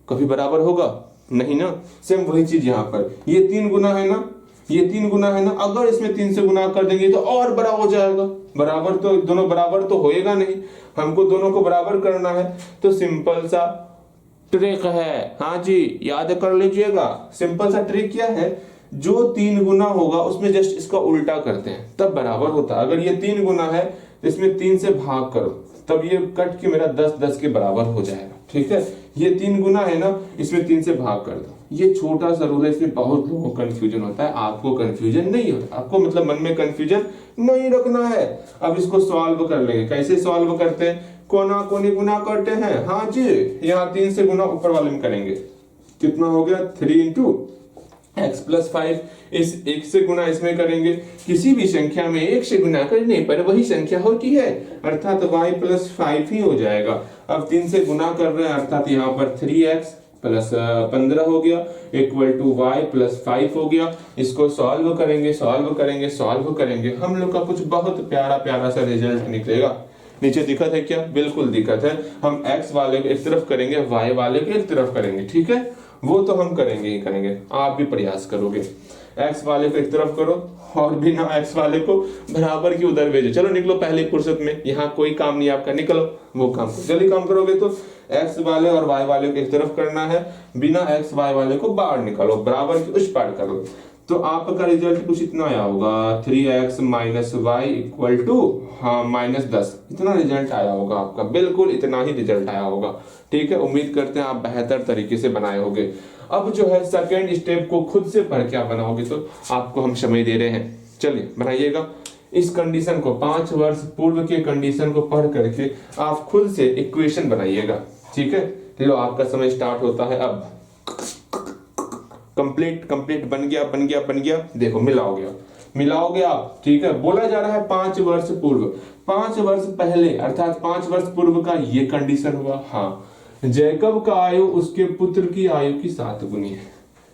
कभी बराबर होगा नहीं ना। सेम वही चीज यहाँ पर, ये 3 गुना है ना, ये 3 गुना है ना, अगर इसमें 3 से गुना कर देंगे तो और बड़ा हो जाएगा। बराबर तो दोनों बराबर तो होएगा नहीं, हमको दोनों को बराबर करना है। तो सिंपल सा ट्रिक है, हाँ जी याद कर लीजिएगा। सिंपल सा ट्रिक क्या है, जो 3 गुना होगा उसमें जस्ट इसका उल्टा करते हैं तब बराबर होता है। अगर ये 3 गुना है तो इसमें 3 से भाग करो, तब ये कट के मेरा 10 के बराबर हो जाएगा। ठीक है, ये 3 गुना है ना, इसमें 3 से भाग कर दो। ये छोटा सा रूल है, इसमें बहुत लोगों को कंफ्यूजन होता है। आपको कंफ्यूजन नहीं होता, आपको मतलब मन में कंफ्यूजन नहीं रखना है। अब इसको सॉल्व कर लेंगे। कैसे सॉल्व करते हैं, कोना कोनी गुना करते हैं। हाँ जी, यहाँ 3 से गुना ऊपर वाले में करेंगे, कितना हो गया 3 इंटू x प्लस 5। इस 1 से गुना इसमें करेंगे। किसी भी संख्या में 1 से गुना करने पर वही संख्या होती है, अर्थात y प्लस 5 ही हो जाएगा। अब 3 से गुना कर रहे हैं, अर्थात यहाँ पर 3x प्लस 15 हो गया इक्वल टू y प्लस 5 हो गया। इसको सॉल्व करेंगे, हम लोग का कुछ बहुत प्यारा सा रिजल्ट निकलेगा। नीचे दिक्कत है क्या, बिल्कुल दिक्कत है। हम x वाले को एक तरफ करेंगे, y वाले को एक तरफ करेंगे। ठीक है, वो तो हम करेंगे ही करेंगे, आप भी प्रयास करोगे। x वाले को एक तरफ करो और बिना x वाले को बराबर की उधर भेजो। चलो निकलो पहले फुर्सत में, यहाँ कोई काम नहीं आपका, निकलो वो काम। जल्दी काम करोगे तो x वाले और y वाले को एक तरफ करना है, बिना x y वाले को बाहर निकालो, बराबर की उस पार करो। तो आपका रिजल्ट कुछ इतना आया होगा 3x minus y equal to -10। इतना रिजल्ट आया होगा आपका, बिल्कुल इतना ही रिजल्ट आया होगा। ठीक है, उम्मीद करते हैं आप बेहतर तरीके से बनाए होंगे। अब जो है सेकेंड स्टेप को खुद से पढ़ के आप बनाओगे तो आपको हम समय दे रहे हैं, चलिए बनाइएगा। इस कंडीशन को 5 वर्ष पूर्व के कंडीशन को पढ़ करके आप खुद से इक्वेशन बनाइएगा। ठीक है, लो आपका समय स्टार्ट होता है अब। कंप्लीट बन गया। देखो मिलाओगे आप। ठीक है, बोला जा रहा है 5 वर्ष पूर्व, 5 वर्ष पहले अर्थात 5 वर्ष पूर्व का ये कंडीशन हुआ। हाँ, जैकब का आयु उसके पुत्र की आयु की 7 गुनी है।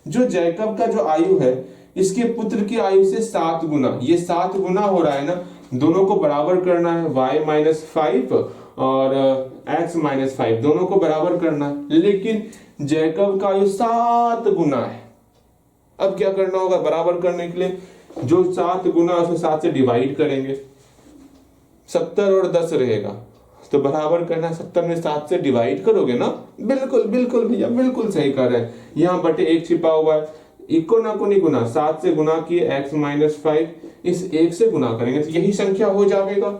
जो जैकब का जो आयु है इसके पुत्र की आयु से 7 गुना, ये 7 गुना हो रहा है ना, दोनों को बराबर करना है। y माइनस 5 और x माइनस 5 दोनों को बराबर करना है, लेकिन जैकब का आयु 7 गुना है। अब क्या करना होगा बराबर करने के लिए, जो 7 गुना उसमें 7 से डिवाइड करेंगे, 70 और 10 रहेगा तो बराबर करना, 70 में 7 से डिवाइड करोगे ना। बिल्कुल भैया बिल्कुल सही कर रहे हैं। यहाँ बटे 1 छिपा हुआ है, इको ना को नहीं गुना, 7 से गुना किए x माइनस 5, इस 1 से गुना करेंगे तो यही संख्या हो जाएगा,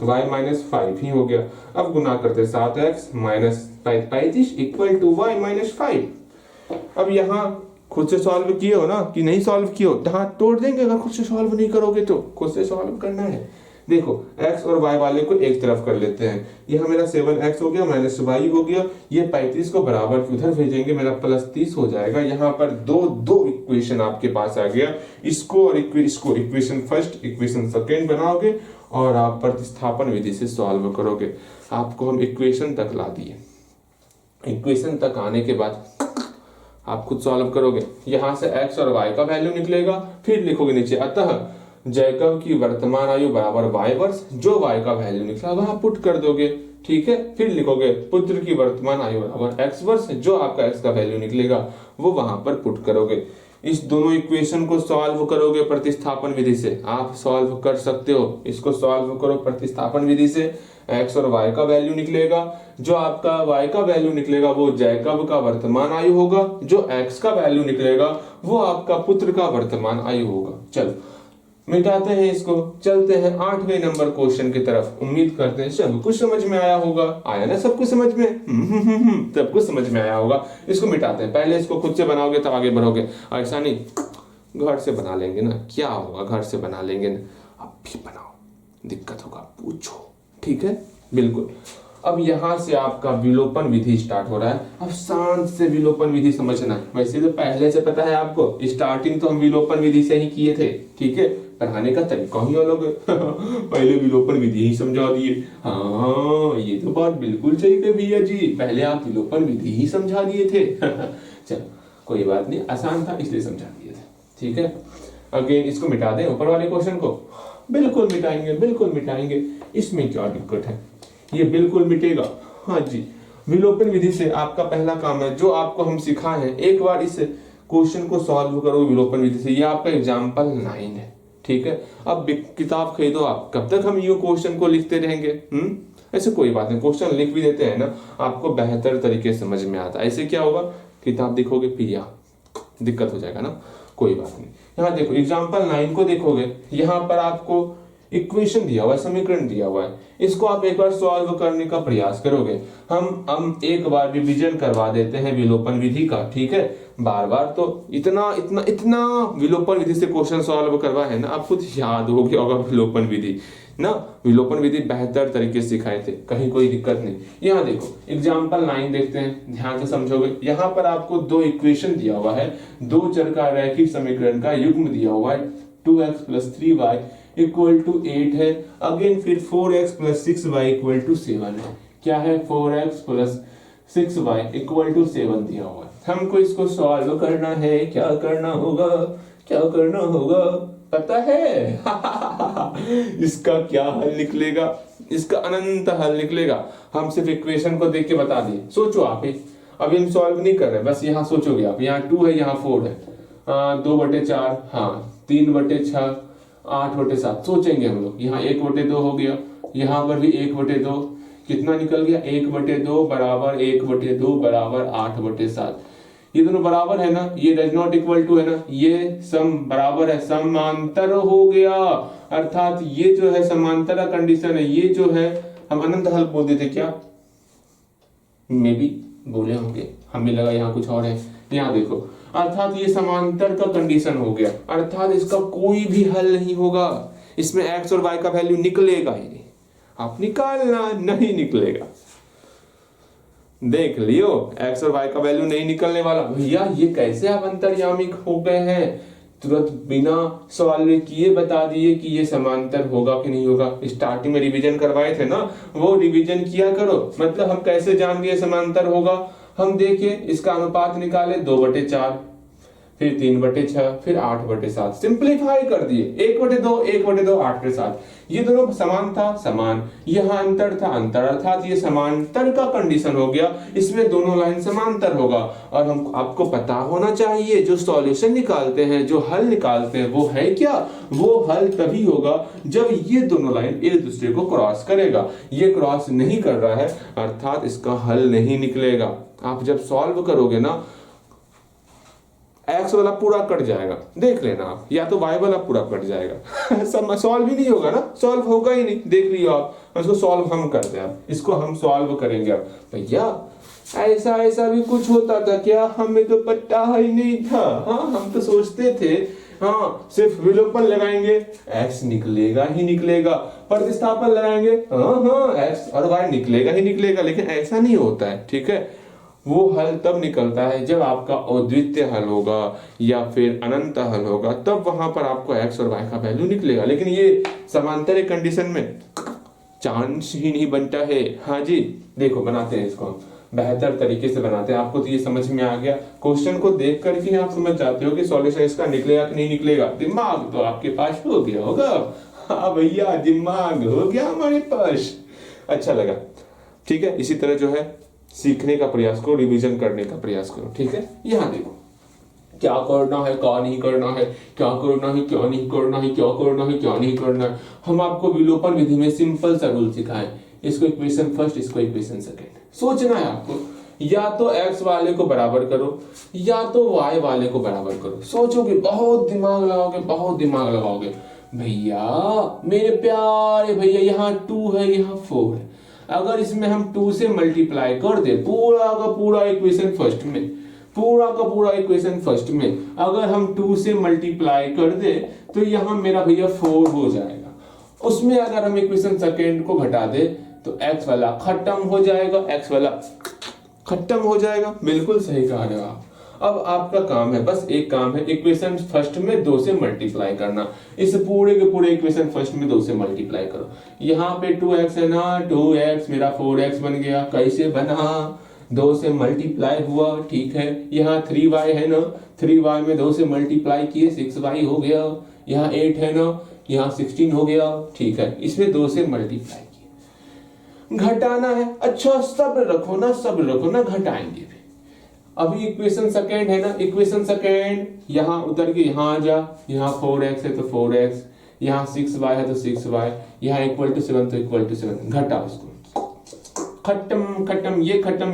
y माइनस 5 ही हो गया। अब गुना करते 7x minus 35 equal to y minus 5। अब यहाँ खुद से सॉल्व किए हो ना कि नहीं सॉल्व किए हो, हाथ तोड़ देंगे अगर खुद से सॉल्व नहीं करोगे तो। खुद से सॉल्व करना है। देखो x और y वाले को एक तरफ कर लेते हैं, यह मेरा 7x हो गया माइनस y हो गया, ये 35 को बराबर उधर भेजेंगे, मेरा प्लस 30 हो जाएगा। यहाँ पर दो इक्वेशन आपके पास आ गया, इसको और इसको इक्वेशन फर्स्ट इक्वेशन सेकेंड बनाओगे और आप प्रतिस्थापन विधि से सॉल्व करोगे। आपको हम इक्वेशन तक ला दिए, इक्वेशन तक आने के बाद आप खुद सॉल्व करोगे। यहां से x और y का वैल्यू निकलेगा, फिर लिखोगे नीचे अतः जैकब की वर्तमान आयु बराबर y वर्ष, जो y का वैल्यू निकला वहां पुट कर दोगे। ठीक है, फिर लिखोगे पुत्र की वर्तमान आयु बराबर x वर्ष, जो आपका x का वैल्यू निकलेगा वो वहां पर पुट करोगे। इस दोनों इक्वेशन को सॉल्व करोगे प्रतिस्थापन विधि से, आप सॉल्व कर सकते हो। इसको सॉल्व करो प्रतिस्थापन विधि से, x और y का वैल्यू निकलेगा, जो आपका y का वैल्यू निकलेगा वो जैकब का वर्तमान आयु होगा, जो x का वैल्यू निकलेगा वो आपका पुत्र का वर्तमान आयु होगा। चलो मिटाते हैं इसको, चलते हैं 8वें नंबर क्वेश्चन की तरफ। उम्मीद करते हैं सब कुछ समझ में आया होगा। आया ना सब कुछ समझ में? सब कुछ समझ में आया होगा। इसको मिटाते हैं, पहले इसको खुद से बनाओगे तब आगे बढ़ोगे, ऐसा नहीं घर से बना लेंगे ना, क्या होगा घर से बना लेंगे ना। अब भी बनाओ, दिक्कत होगा पूछो। ठीक है, बिल्कुल। अब यहाँ से आपका विलोपन विधि स्टार्ट हो रहा है। अब शांत से विलोपन विधि समझना है। वैसे तो पहले से पता है आपको, स्टार्टिंग तो हम विलोपन विधि से ही किए थे, ठीक है। पढ़ाने का तरीका ही अलग है। पहले विलोपन विधि ही समझा दिए। हाँ, ये तो बात बिल्कुल सही है भैया जी, पहले आप विलोपन विधि ही समझा दिए थे। चलो कोई बात नहीं, आसान था इसलिए समझा दिए थे, ठीक है। अगेन इसको मिटा दें ऊपर वाले क्वेश्चन को। बिल्कुल मिटाएंगे, बिल्कुल मिटाएंगे, इसमें क्या दिक्कत है, ये बिल्कुल मिटेगा। हाँ जी, विलोपन विधि से आपका पहला काम है जो आपको हम सिखाए हैं, एक बार इस क्वेश्चन को सॉल्व करो विलोपन विधि से। ये आपका एग्जाम्पल 9 है, ठीक है। अब किताब खरीदो आप, कब तक हम ये क्वेश्चन को लिखते रहेंगे? ऐसे कोई बात नहीं, क्वेश्चन लिख भी देते हैं ना, आपको बेहतर तरीके से समझ में आता है। ऐसे क्या होगा, किताब देखोगे फिर यहाँ दिक्कत हो जाएगा ना, कोई बात नहीं। यहाँ देखो एग्जाम्पल 9 को देखोगे, यहाँ पर आपको इक्वेशन दिया हुआ है, समीकरण दिया हुआ है, इसको आप एक बार सॉल्व करने का प्रयास करोगे। हम एक बार रिवीजन करवा देते हैं विलोपन विधि का, ठीक है। बार बार तो इतना इतना इतना विलोपन विधि से क्वेश्चन सॉल्व करवा है ना, आपको याद हो गया होगा विलोपन विधि ना। विलोपन विधि बेहतर तरीके से सिखाए थे, कहीं कोई दिक्कत नहीं। यहाँ देखो एग्जाम्पल 9 देखते हैं, ध्यान से समझोगे। यहाँ पर आपको दो इक्वेशन दिया हुआ है, दो चर का रैखिक समीकरण का युग्म दिया हुआ है। 2x + 3y = 8 है। अगेन फिर 4x + 6y = 7 है। क्या है, 4x + 6y = 7 दिया हुआ है। हमको इसको सॉल्व करना है, क्या करना होगा, क्या करना होगा पता है? इसका क्या हल निकलेगा, इसका अनंत हल निकलेगा। हम सिर्फ इक्वेशन को देख के बता दिए, सोचो आप ही, अभी हम सॉल्व नहीं कर रहे, बस यहाँ सोचोगे आप। यहाँ 2 है, यहाँ 4 है, 2/4, हाँ 3/6, 8/7 सोचेंगे हम लोग। यहाँ 1/2 हो गया, यहाँ पर भी 1/2, कितना निकल गया, 1/2 बराबर 1/2 बराबर 8/7। ये दोनों बराबर है ना, ये डज नॉट इक्वल टू है ना, ये सम बराबर है, समांतर हो गया। अर्थात ये जो है समांतर कंडीशन है, ये जो है हम अनंत हल बोल देते क्या, मे भी बोले होंगे, हमें लगा यहाँ कुछ और है। यहाँ देखो, अर्थात ये समांतर का कंडीशन हो गया, अर्थात इसका कोई भी हल नहीं होगा, इसमें x और y का वैल्यू निकलेगा ही नहीं। आप निकालना, नहीं निकलेगा। देख लियो, x और y का वैल्यू नहीं निकलने वाला। भैया ये कैसे आप अंतर्यामी हो गए हैं, तुरंत बिना सवाल किए बता दिए कि ये समांतर होगा कि नहीं होगा। स्टार्टिंग में रिवीजन करवाए थे ना, वो रिवीजन किया करो। मतलब हम कैसे जान गए समांतर होगा, हम देखिए इसका अनुपात निकाले 2/4, फिर 3/6, फिर 8/7, सिंपलीफाई कर दिए, 1/2, 1/2, 8/7। ये दोनों समान था, समान, यहाँ अंतर था, अंतर, अर्थात ये समांतर का कंडीशन हो गया, इसमें दोनों लाइन समांतर होगा। और हम आपको पता होना चाहिए, जो सॉल्यूशन निकालते हैं, जो हल निकालते हैं, वो है क्या, वो हल तभी होगा जब ये दोनों लाइन एक दूसरे को क्रॉस करेगा। ये क्रॉस नहीं कर रहा है, अर्थात इसका हल नहीं निकलेगा। आप जब सॉल्व करोगे ना, x वाला पूरा कट जाएगा, देख लेना आप, या तो y वाला पूरा कट जाएगा। सॉल्व ही नहीं होगा ना, सॉल्व होगा ही नहीं, देख लियो आप। इसको सॉल्व हम करते हैं, इसको हम सॉल्व करेंगे। अब भैया ऐसा ऐसा भी कुछ होता था क्या, हमें तो पता ही नहीं था। हाँ, हम तो सोचते थे हाँ सिर्फ विलोपन लगाएंगे x निकलेगा ही निकलेगा, प्रतिस्थापन लगाएंगे हाँ x और y निकलेगा ही निकलेगा, लेकिन ऐसा नहीं होता है, ठीक है। वो हल तब निकलता है जब आपका अद्वितीय हल होगा या फिर अनंत हल होगा, तब वहां पर आपको x और y का वैल्यू निकलेगा। लेकिन ये समांतर कंडीशन में चांस ही नहीं बनता है। हाँ जी, देखो बनाते हैं इसको, बेहतर तरीके से बनाते हैं। आपको तो ये समझ में आ गया, क्वेश्चन को देख करके आप समझ जाते हो कि सॉल्यूशन इसका निकलेगा कि नहीं निकलेगा। दिमाग तो आपके पास हो गया होगा। हाँ भैया, दिमाग हो गया हमारे पास। अच्छा लगा, ठीक है। इसी तरह जो है सीखने का प्रयास करो, रिवीजन करने का प्रयास करो, ठीक है। यहाँ देखो क्या करना है, क्या नहीं करना है, क्या करना है, क्या नहीं करना है, क्या करना है, क्या नहीं करना है। हम आपको विलोपन विधि में सिंपल सा रूल सिखाएं, इसको इक्वेशन फर्स्ट, इसको इक्वेशन सेकंड। सोचना है आपको, या तो x वाले को बराबर करो या तो y वाले को बराबर करो। सोचोगे, बहुत दिमाग लगाओगे, बहुत दिमाग लगाओगे। भैया मेरे प्यारे भैया, यहाँ 2 है, यहाँ 4 है। अगर इसमें हम 2 से मल्टीप्लाई कर दे, पूरा का पूरा इक्वेशन फर्स्ट में, पूरा का पूरा इक्वेशन फर्स्ट में अगर हम 2 से मल्टीप्लाई कर दे तो यहाँ मेरा भैया 4 हो जाएगा। उसमें अगर हम इक्वेशन सेकंड को घटा दे तो x वाला खत्म हो जाएगा, x वाला खत्म हो जाएगा। बिल्कुल सही कहा है आप। अब आपका काम है, बस एक काम है, इक्वेशन फर्स्ट में 2 से मल्टीप्लाई करना। इस पूरे के पूरे इक्वेशन फर्स्ट में 2 से मल्टीप्लाई करो। यहाँ पे 2x है ना, 2x मेरा 4x बन गया। कैसे बना? 2 से मल्टीप्लाई हुआ, ठीक है। यहाँ 3y है ना, 3y में 2 से मल्टीप्लाई किए 6y हो गया। यहाँ 8 है ना, यहाँ 16 हो गया, ठीक है। इसमें 2 से मल्टीप्लाई किए, घटाना है। अच्छा सब्र रखो ना, घटाएंगे भी। अभी इक्वेशन सेकेंड है ना, इक्वेशन सेकेंड, यहाँ उतर के यहाँ आ जा। यहाँ 4x है तो 4x, यहाँ 6y है तो 6y, यहाँ इक्वल टू 7 तो इक्वल टू 7। घटा उसको, खत्म, ये खत्म।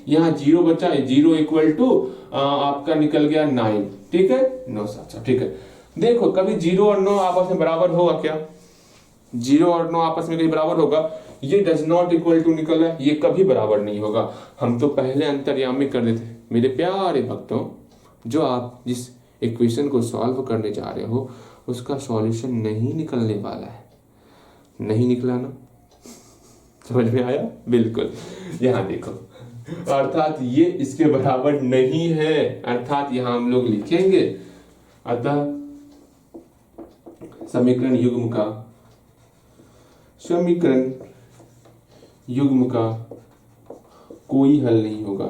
यहाँ 0 बचा है, 0 इक्वल टू आपका निकल गया 9, ठीक है। 9 7, ठीक है। देखो कभी 0 और 9 आपस में बराबर होगा क्या? 0 और 9 आपस में कहीं बराबर होगा? ये डज नॉट इक्वल टू निकल रहा है, ये कभी बराबर नहीं होगा। हम तो पहले अंतर्यामी कर देते। मेरे प्यारे भक्तों, जो आप जिस इक्वेशन को सॉल्व करने जा रहे हो उसका सॉल्यूशन नहीं निकलने वाला है। नहीं निकला ना? समझ में आया? बिल्कुल। यहाँ देखो, अर्थात ये इसके बराबर नहीं है, अर्थात यहाँ हम लोग लिखेंगे, अतः समीकरण युग्म का कोई हल नहीं होगा,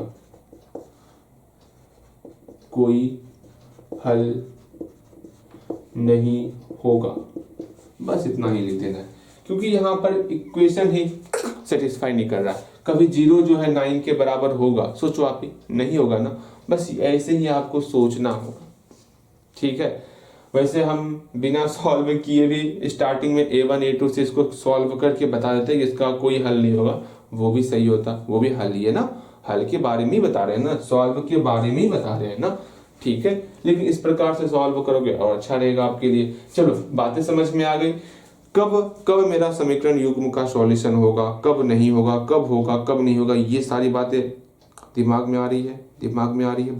कोई हल नहीं होगा। बस इतना ही लिख देना है, क्योंकि यहाँ पर इक्वेशन ही सेटिस्फाई नहीं कर रहा। कभी 0 जो है 9 के बराबर होगा? सोचो आप ही, नहीं होगा ना। बस ऐसे ही आपको सोचना होगा, ठीक है। वैसे हम बिना सॉल्व किए भी स्टार्टिंग में A1 A2 से इसको सॉल्व करके बता देते हैं कि इसका कोई हल नहीं होगा, वो भी सही होता। वो भी हल ही है ना, हल के बारे में ही बता रहे हैं ना, सॉल्व के बारे में ही बता रहे हैं ना, ठीक है। लेकिन इस प्रकार से सॉल्व करोगे और अच्छा रहेगा आपके लिए। चलो बातें समझ में आ गई। कब मेरा समीकरण युग्म का सॉल्यूशन होगा, कब नहीं होगा, कब होगा कब नहीं होगा, ये सारी बातें दिमाग में आ रही है?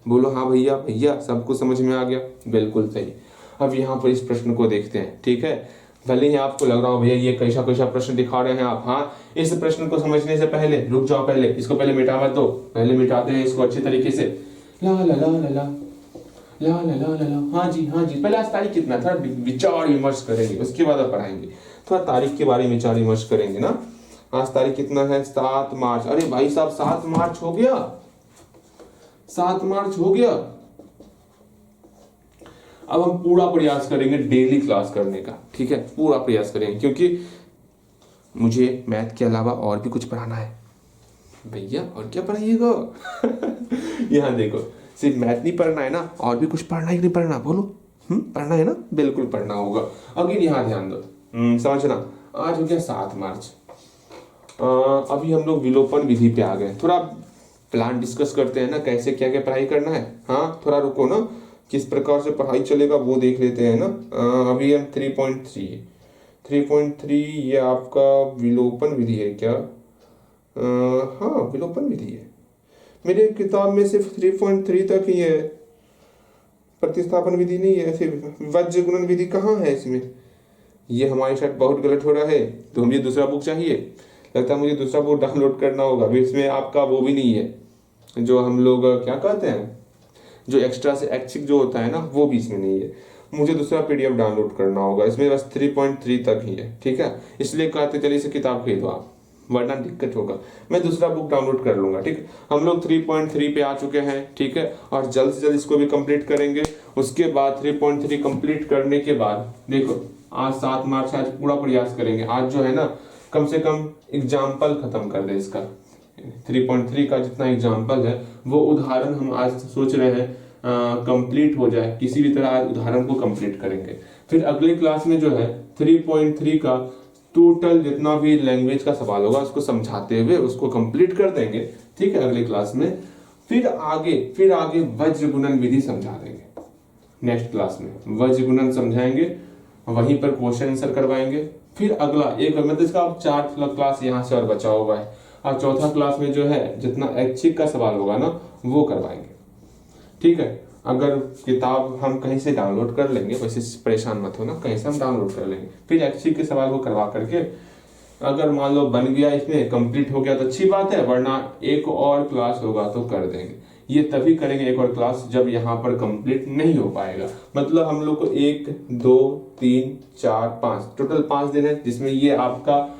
बोलो हाँ भैया, सब कुछ समझ में आ गया? बिल्कुल सही। अब यहाँ पर इस प्रश्न को देखते हैं, ठीक है। भले ही आपको लग रहा हो भैया ये कैसा प्रश्न दिखा रहे हैं आप। हाँ, इस प्रश्न को समझने से पहले रुक जाओ, पहले इसको पहले मिटा मत दो, पहले मिटाते हैं इसको अच्छे तरीके से। ला ला ला ला ला ला ला ला ला। हाँ जी, पहले आज तारीख कितना था विचार विमर्श करेंगे, उसके बाद आप पढ़ाएंगे। थोड़ा तारीख के बारे में विचार विमर्श करेंगे ना। आज तारीख कितना है? 7 मार्च। अरे भाई साहब 7 मार्च हो गया, 7 मार्च हो गया। अब हम पूरा प्रयास करेंगे डेली क्लास करने का, ठीक है। पूरा प्रयास करेंगे, क्योंकि मुझे मैथ के अलावा और भी कुछ पढ़ाना है। भैया और क्या पढ़ाइएगा? यहाँ देखो, सिर्फ मैथ नहीं पढ़ना है ना, और भी कुछ पढ़ना है कि नहीं पढ़ना? बोलो। पढ़ना है ना? बिल्कुल पढ़ना होगा। अगेन यहाँ ध्यान दो, समझना। आज हो गया 7 मार्च। अभी हम लोग विलोपन विधि पे आ गए। थोड़ा प्लान डिस्कस करते हैं ना, कैसे क्या क्या पढ़ाई करना है। हाँ थोड़ा रुको ना, किस प्रकार से पढ़ाई चलेगा वो देख लेते हैं ना। अभी हम 3.3 ये आपका विलोपन विधि है क्या? हाँ विलोपन विधि है। मेरे किताब में सिर्फ 3.3 तक ही है, प्रतिस्थापन विधि नहीं है। फिर वज्र गुणन विधि कहाँ है इसमें? ये हमारे साथ बहुत गलत हो रहा है, तो मुझे दूसरा बुक चाहिए। लगता है मुझे दूसरा बुक डाउनलोड करना होगा। अभी इसमें आपका वो भी नहीं है, जो हम लोग क्या कहते हैं, जो एक्स्ट्रा से ऐच्छिक जो होता है ना, वो भी इसमें नहीं है। मुझे दूसरा PDF डाउनलोड करना होगा। इसमें बस 3.3 तक ही है, ठीक है। इसलिए कहते चलिए इसे किताब खरीदो आप, वरना दिक्कत होगा। मैं दूसरा बुक डाउनलोड कर लूंगा, ठीक है। हम लोग 3.3 पे आ चुके हैं, ठीक है, और जल्द से जल्द इसको भी कंप्लीट करेंगे। उसके बाद 3.3 कंप्लीट करने के बाद देखो, आज 7 मार्च, आज पूरा प्रयास करेंगे। आज जो है ना, कम से कम एग्जाम्पल खत्म कर दे इसका। 3.3 का जितना एग्जाम्पल है वो उदाहरण हम आज सोच रहे हैं कंप्लीट हो जाए। किसी भी तरह आज उदाहरण को कंप्लीट करेंगे। फिर अगली क्लास में जो है 3.3 का टोटल जितना भी लैंग्वेज का सवाल होगा उसको समझाते हुए उसको कंप्लीट कर देंगे, ठीक है, अगली क्लास में। फिर आगे वज्र गुणन विधि समझा देंगे। नेक्स्ट क्लास में वज्र गुणन समझाएंगे, वहीं पर क्वेश्चन आंसर करवाएंगे। फिर अगला एक मतलब इसका 4 क्लास यहाँ से और बचा हुआ है, और चौथा क्लास में जो है जितना ऐच्छिक का सवाल होगा ना वो करवाएंगे, ठीक है। अगर किताब हम कहीं से डाउनलोड कर लेंगे, वैसे परेशान मत हो ना, कहीं से हम डाउनलोड कर लेंगे। फिर ऐच्छिक के सवाल को करवा करके अगर मान लो बन गया, इसमें कंप्लीट हो गया तो अच्छी बात है, वरना एक और क्लास होगा तो कर देंगे। ये तभी करेंगे एक और क्लास जब यहाँ पर कंप्लीट नहीं हो पाएगा। मतलब हम लोग को 1 2 3 4 5 टोटल 5 दिन है, जिसमें ये आपका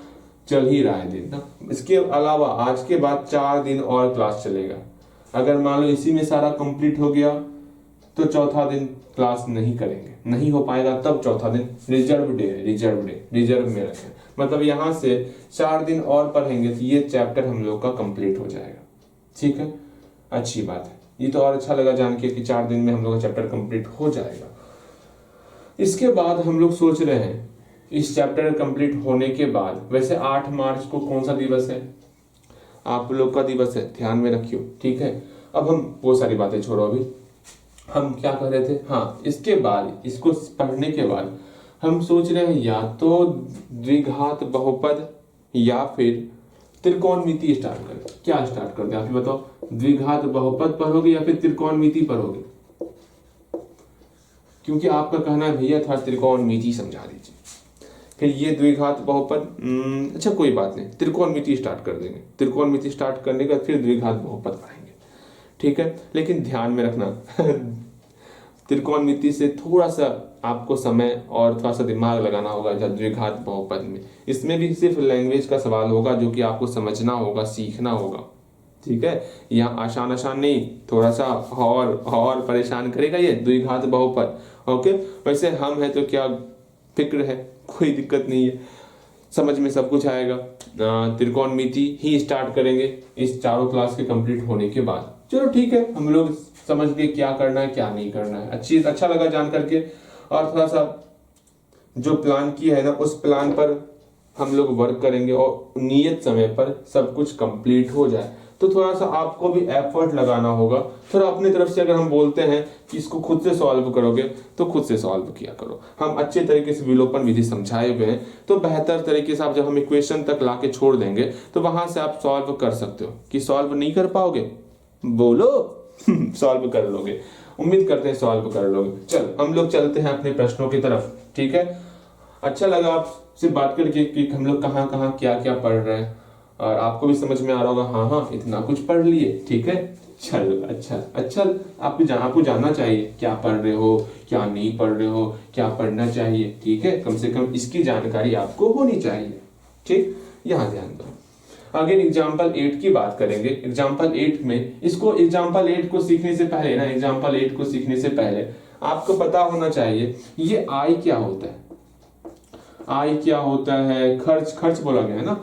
चल ही रहा है दिन ना। इसके अलावा आज के बाद 4 दिन और क्लास चलेगा। अगर मान लो इसी में सारा कंप्लीट हो गया तो चौथा दिन क्लास नहीं करेंगे, नहीं हो पाएगा तब चौथा दिन रिजर्व डे है, रिजर्व में रखें। मतलब यहाँ से 4 दिन और पढ़ेंगे तो ये चैप्टर हम लोग का कंप्लीट हो जाएगा। ठीक है, अच्छी बात है। ये तो और अच्छा लगा जान के कि 4 दिन में हम लोग का चैप्टर कंप्लीट हो जाएगा। इसके बाद हम लोग सोच रहे हैं इस चैप्टर कंप्लीट होने के बाद, वैसे 8 मार्च को कौन सा दिवस है? आप लोग का दिवस है, ध्यान में रखियो। ठीक है, अब हम वो सारी बातें छोड़ो, अभी हम क्या कर रहे थे, हाँ इसके बाद इसको पढ़ने के बाद हम सोच रहे हैं या तो द्विघात बहुपद या फिर त्रिकोणमिति स्टार्ट करें। क्या स्टार्ट करते हैं आप ही बताओ? द्विघात बहुपद पढ़ोगे या फिर त्रिकोणमिति पढ़ोगे? क्योंकि आपका कहना है भैया था त्रिकोणमिति समझा दीजिए, फिर ये द्विघात बहुपद, अच्छा कोई बात नहीं, त्रिकोणमिति स्टार्ट कर देंगे। त्रिकोणमिति स्टार्ट करने के बाद फिर द्विघात बहुपद पढ़ेंगे। ठीक है, लेकिन ध्यान में रखना त्रिकोणमिति से थोड़ा सा आपको समय और थोड़ा सा दिमाग लगाना होगा जब द्विघात बहुपद में। इसमें भी सिर्फ लैंग्वेज का सवाल होगा जो कि आपको समझना होगा, सीखना होगा। ठीक है, यहाँ आसान आसान नहीं, थोड़ा सा और परेशान करेगा ये द्विघात बहुपद। ओके, वैसे हम है तो क्या फिक्र है, कोई दिक्कत नहीं है, समझ में सब कुछ आएगा। त्रिकोणमिति ही स्टार्ट करेंगे इस चारों क्लास के कंप्लीट होने के बाद। चलो ठीक है, हम लोग समझ गए क्या करना है क्या नहीं करना है। अच्छा लगा जान करके। और थोड़ा सा जो प्लान किया है ना, उस प्लान पर हम लोग वर्क करेंगे और नियत समय पर सब कुछ कंप्लीट हो जाए। तो थोड़ा सा आपको भी एफर्ट लगाना होगा थोड़ा अपनी तरफ से। अगर हम बोलते हैं कि इसको खुद से सॉल्व करोगे तो खुद से सॉल्व किया करो। हम अच्छे तरीके से विलोपन विधि समझाए हुए हैं, तो बेहतर तरीके से आप जब हम इक्वेशन तक लाके छोड़ देंगे तो वहां से आप सॉल्व कर सकते हो। कि सॉल्व नहीं कर पाओगे बोलो सॉल्व कर लोगे, उम्मीद करते हैं सॉल्व कर लोगे। चल हम लोग चलते हैं अपने प्रश्नों की तरफ। ठीक है, अच्छा लगा आपसे बात करके कि हम लोग कहाँ कहाँ क्या क्या पढ़ रहे हैं और आपको भी समझ में आ रहा होगा। हाँ इतना कुछ पढ़ लिए। ठीक है, चल अच्छा आपको जानना चाहिए क्या पढ़ रहे हो क्या नहीं पढ़ रहे हो, क्या पढ़ना चाहिए। ठीक है, कम से कम इसकी जानकारी आपको होनी चाहिए। ठीक, यहाँ ध्यान दो। अगेन एग्जाम्पल 8 की बात करेंगे। एग्जाम्पल 8 में एग्जाम्पल 8 को सीखने से पहले आपको पता होना चाहिए ये आय क्या होता है। आय क्या होता है? खर्च बोला गया है ना,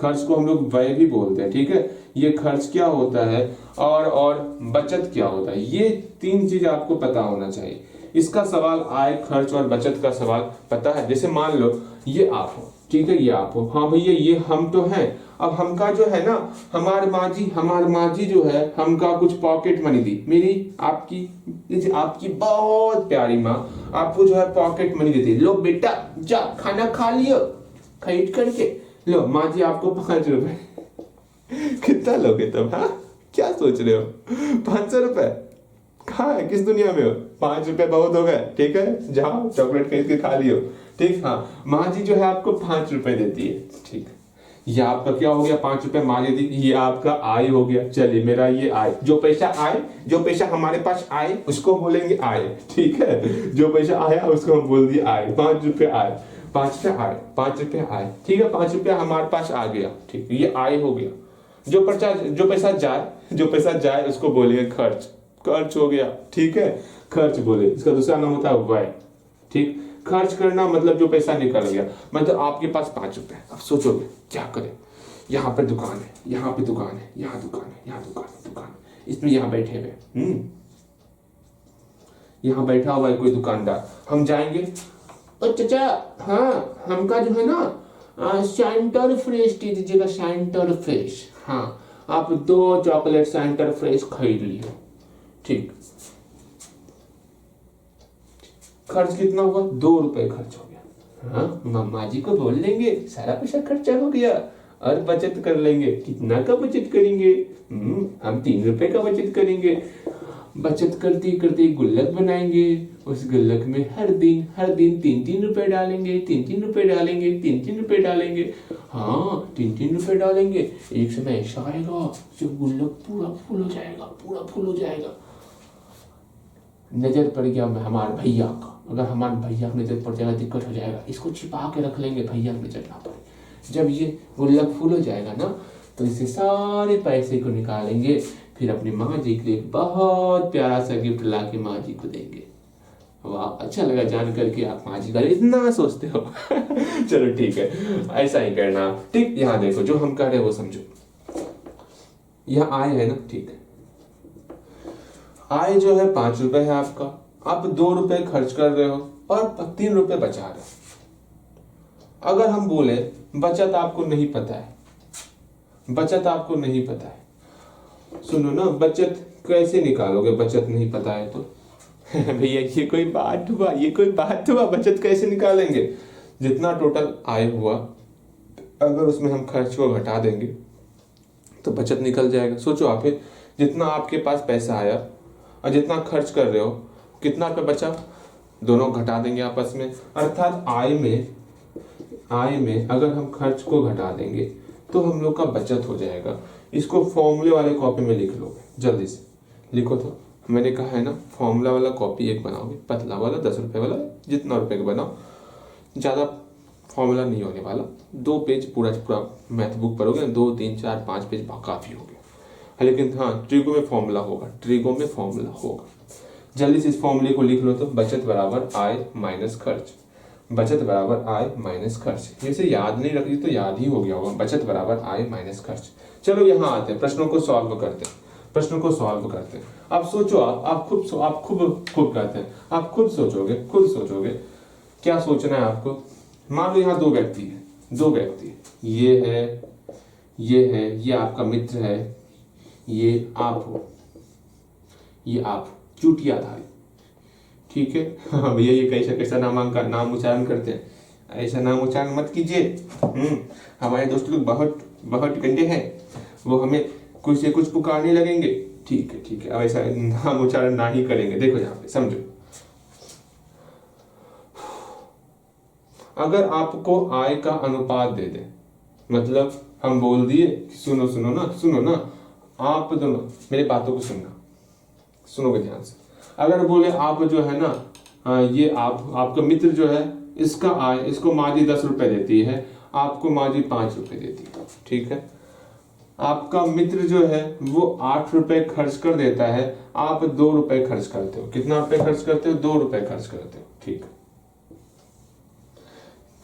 खर्च को हम लोग व्यय भी बोलते हैं। ठीक है, ये खर्च क्या होता है और बचत क्या होता है, ये 3 चीज आपको पता होना चाहिए। इसका सवाल आय खर्च और बचत का सवाल पता है। जैसे मान लो ये आप हो, ठीक है, ये आप हो, हाँ भैया ये हम तो हैं। अब हमका जो है ना, हमार माँ जी जो है हमका कुछ पॉकेट मनी दी, मेरी आपकी बहुत प्यारी माँ आपको जो है पॉकेट मनी देती, लो बेटा जा खाना खा लियो खरीद करके, लो माँ जी आपको 5 रुपए कितना लोगे तब? हाँ क्या सोच रहे हो 500 रुपए? कहाँ है, किस दुनिया में हो? 5 रुपए बहुत हो गए। ठीक है, जाओ चॉकलेट खरीद के खा लियो। ठीक, हाँ माँ जी जो है आपको 5 रुपए देती है। ठीक, ये आपका क्या हो गया? 5 रुपए माँ जी दी, ये आपका आय हो गया। चलिए मेरा ये आय, जो पैसा हमारे पास आए उसको बोलेंगे आय। ठीक है, जो पैसा आया उसको हम बोल दिए आय। 5 रुपए आय, 5 रुपए आय। ठीक है, 5 रुपया हमारे पास आ गया। ठीक, ये आय हो गया। जो पैसा जाए उसको बोलेंगे खर्च हो गया। ठीक है, खर्च बोले, इसका दूसरा नाम होता है व्यय। ठीक, खर्च करना मतलब जो पैसा निकल गया, मतलब आपके पास 5 रुपए। अब सोचोगे क्या करें, यहाँ पर दुकान है, यहाँ पे दुकान है, यहाँ दुकान है, यहाँ दुकान है, इसमें यहाँ बैठे हुए यहाँ बैठा हुआ है कोई दुकानदार। हम जाएंगे, ओ चाचा हाँ हमका जो है ना सेंटर फ्रेश दे दीजिएगा, सेंटर फ्रेश। हाँ आप 2 चॉकलेट सेंटर फ्रेश खरीद लियो। ठीक, खर्च कितना हुआ? 2 रुपए खर्च हो गया। हाँ मम्मा जी को बोल देंगे सारा पैसा खर्चा हो गया और बचत कर लेंगे। कितना का बचत करेंगे? हम 3 रुपए का बचत करेंगे। बचत करते करते गुल्लक बनाएंगे, उस गुल्लक में हर दिन 3-3 रुपए डालेंगे, 3-3 रुपए डालेंगे, 3-3 रुपए डालेंगे। हाँ 3-3 रुपए डालेंगे, एक समय ऐसा आएगा जो गुल्लक पूरा फुल हो जाएगा, पूरा फुल हो जाएगा। नजर पड़ गया हमारे भैया का, अगर हमारे भैया की नजर पड़ जाएगा दिक्कत हो जाएगा, इसको छिपा के रख लेंगे, भैया की नजर ना पड़े। जब ये गुल्लक फुल हो जाएगा ना तो इसे सारे पैसे को निकालेंगे, फिर अपनी माँ जी के लिए एक बहुत प्यारा सा गिफ्ट ला के माँ जी को देंगे। वाह, अच्छा लगा जान करके आप माँ जी का इतना सोचते हो। चलो ठीक है, ऐसा ही करना। ठीक, यहाँ देखो जो हम कह रहे हैं वो समझो। यह आय है ना, ठीक है। आय जो है 5 रुपए है आपका, आप 2 रुपए खर्च कर रहे हो और 3 रुपए बचा रहे हो। अगर हम बोले बचत आपको नहीं पता है, बचत आपको नहीं पता है, सुनो ना, बचत कैसे निकालोगे, बचत नहीं पता है तो? भैया ये कोई बात हुआ, ये कोई बात हुआ, बचत कैसे निकालेंगे? जितना टोटल आय हुआ अगर उसमें हम खर्च को घटा देंगे तो बचत निकल जाएगा। सोचो आप, जितना आपके पास पैसा आया और जितना खर्च कर रहे हो, कितना पे बचा, दोनों घटा देंगे आपस में। अर्थात आय में अगर हम खर्च को घटा देंगे तो हम लोग का बचत हो जाएगा। इसको फॉर्मूले वाले कॉपी में लिख लोगे, जल्दी से लिखो। तो मैंने कहा है ना, फॉर्मूला वाला कॉपी एक बनाओगे, पतला वाला 10 रुपए वाला, जितना रुपए का बनाओ, ज़्यादा फॉर्मूला नहीं होने वाला। 2 पेज पूरा मैथ बुक पढ़ोगे, 2, 3, 4, 5 पेज काफ़ी हो गया। लेकिन हाँ, ट्रिगो में फॉर्मूला होगा, जल्दी से इस फॉर्मूले को लिख लो। तो बचत बराबर आय माइनस खर्च, बचत बराबर आय माइनस खर्च। जैसे याद नहीं रखी तो याद ही हो गया होगा, बचत बराबर आय माइनस खर्च। चलो यहाँ आते हैं, प्रश्नों को सॉल्व करते हैं। अब सोचो, आप खुद करते हैं, आप खुद सोचोगे क्या सोचना है आपको। मान लो यहाँ 2 व्यक्ति है, ये आपका मित्र है, ये आप हो, ये आप चूटियाधारी, ठीक है। हाँ भैया, ये कैसा नाम उच्चारण करते हैं, ऐसा नाम उच्चारण मत कीजिए। हमारे दोस्त लोग बहुत गंदे हैं, वो हमें कुछ से कुछ पुकारने लगेंगे। ठीक है, अब ऐसा नाम उच्चारण ना ही करेंगे। देखो यहाँ पे समझो, अगर आपको आय का अनुपात दे दे, मतलब हम बोल दिए, सुनो ना, आप दोनों मेरी बातों को सुनोगे ध्यान से। अगर बोले आप जो है ना, ये आपका मित्र जो है, इसका आय, इसको माँ जी 10 रुपए देती है, आपको माँ जी 5 रुपए देती है, ठीक है। आपका मित्र जो है वो 8 रुपए खर्च कर देता है, आप 2 रुपए खर्च करते हो। कितना रुपए खर्च करते हो? 2 रुपए खर्च करते हो, ठीक है।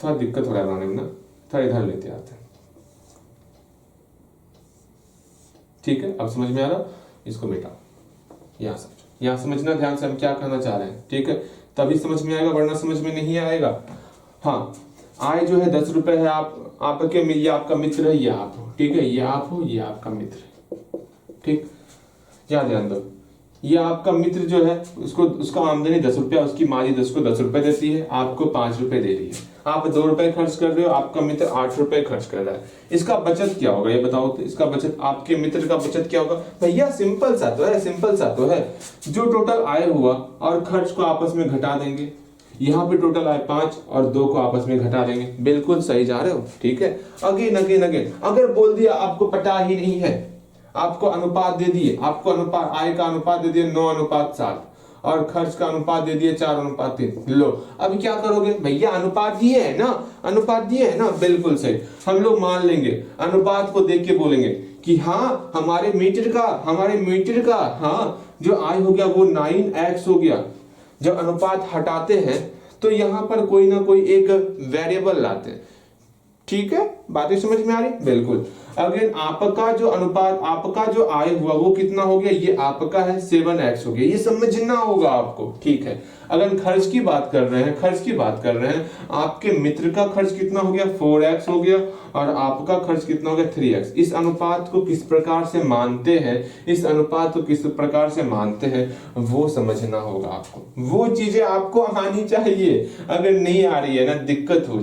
थोड़ा दिक्कत हो रहा है बनाने में ना, थोड़ा इधर लेते आते हैं, ठीक है। अब समझ में आ रहा, इसको मिटाओ, यहाँ समझो, यहाँ समझना ध्यान से हम क्या कहना चाह रहे हैं, ठीक है। तभी समझ में आएगा, वरना समझ में नहीं आएगा। हाँ, आय जो है 10 रुपए है, आपके, ये आपका मित्र है, ये आप हो, ठीक है। ये आप हो, ये आपका मित्र है, ठीक। यहाँ ध्यान दो, ये आपका मित्र जो है, उसका आमदनी 10 रुपया, उसकी माँ जी 10 रुपए देती है, आपको 5 रुपए दे रही है। आप 2 रुपए खर्च कर रहे हो, आपका मित्र 8 रुपए खर्च कर रहा है। इसका बचत क्या होगा ये बताओ तो? इसका बचत, आपके मित्र का बचत क्या होगा भैया? सिंपल सा तो है, जो टोटल आय हुआ और खर्च को आपस में घटा देंगे। यहाँ पे टोटल आय 5 और 2 को आपस में घटा देंगे। बिल्कुल सही जा रहे हो, ठीक है। अगेन अगर बोल दिया आपको पता ही नहीं है, आपको अनुपात दे दिए, आय का अनुपात दे दिए 9:7 और खर्च का अनुपात दे दिए 4:3, लो अब क्या करोगे भैया? अनुपात दिए है ना, बिल्कुल सही। हम लोग मान लेंगे, अनुपात को देख के बोलेंगे कि हाँ, हमारे मीटर का हाँ जो आय हो गया वो 9x हो गया। जब अनुपात हटाते हैं तो यहाँ पर कोई ना कोई एक वेरिएबल लाते हैं, ठीक है। बातें समझ में आ रही? बिल्कुल। अगेन आपका जो अनुपात, आपका जो आय हुआ वो कितना हो गया? ये आपका है 7x हो गया। ये समझना होगा आपको, ठीक है। अगर खर्च की बात कर रहे हैं, आपके मित्र का खर्च कितना हो गया? 4x हो गया और आपका खर्च कितना हो गया? 3x। इस अनुपात को किस प्रकार से मानते हैं, वो समझना होगा आपको। वो चीजें आपको आनी चाहिए, अगर नहीं आ रही है ना दिक्कत हो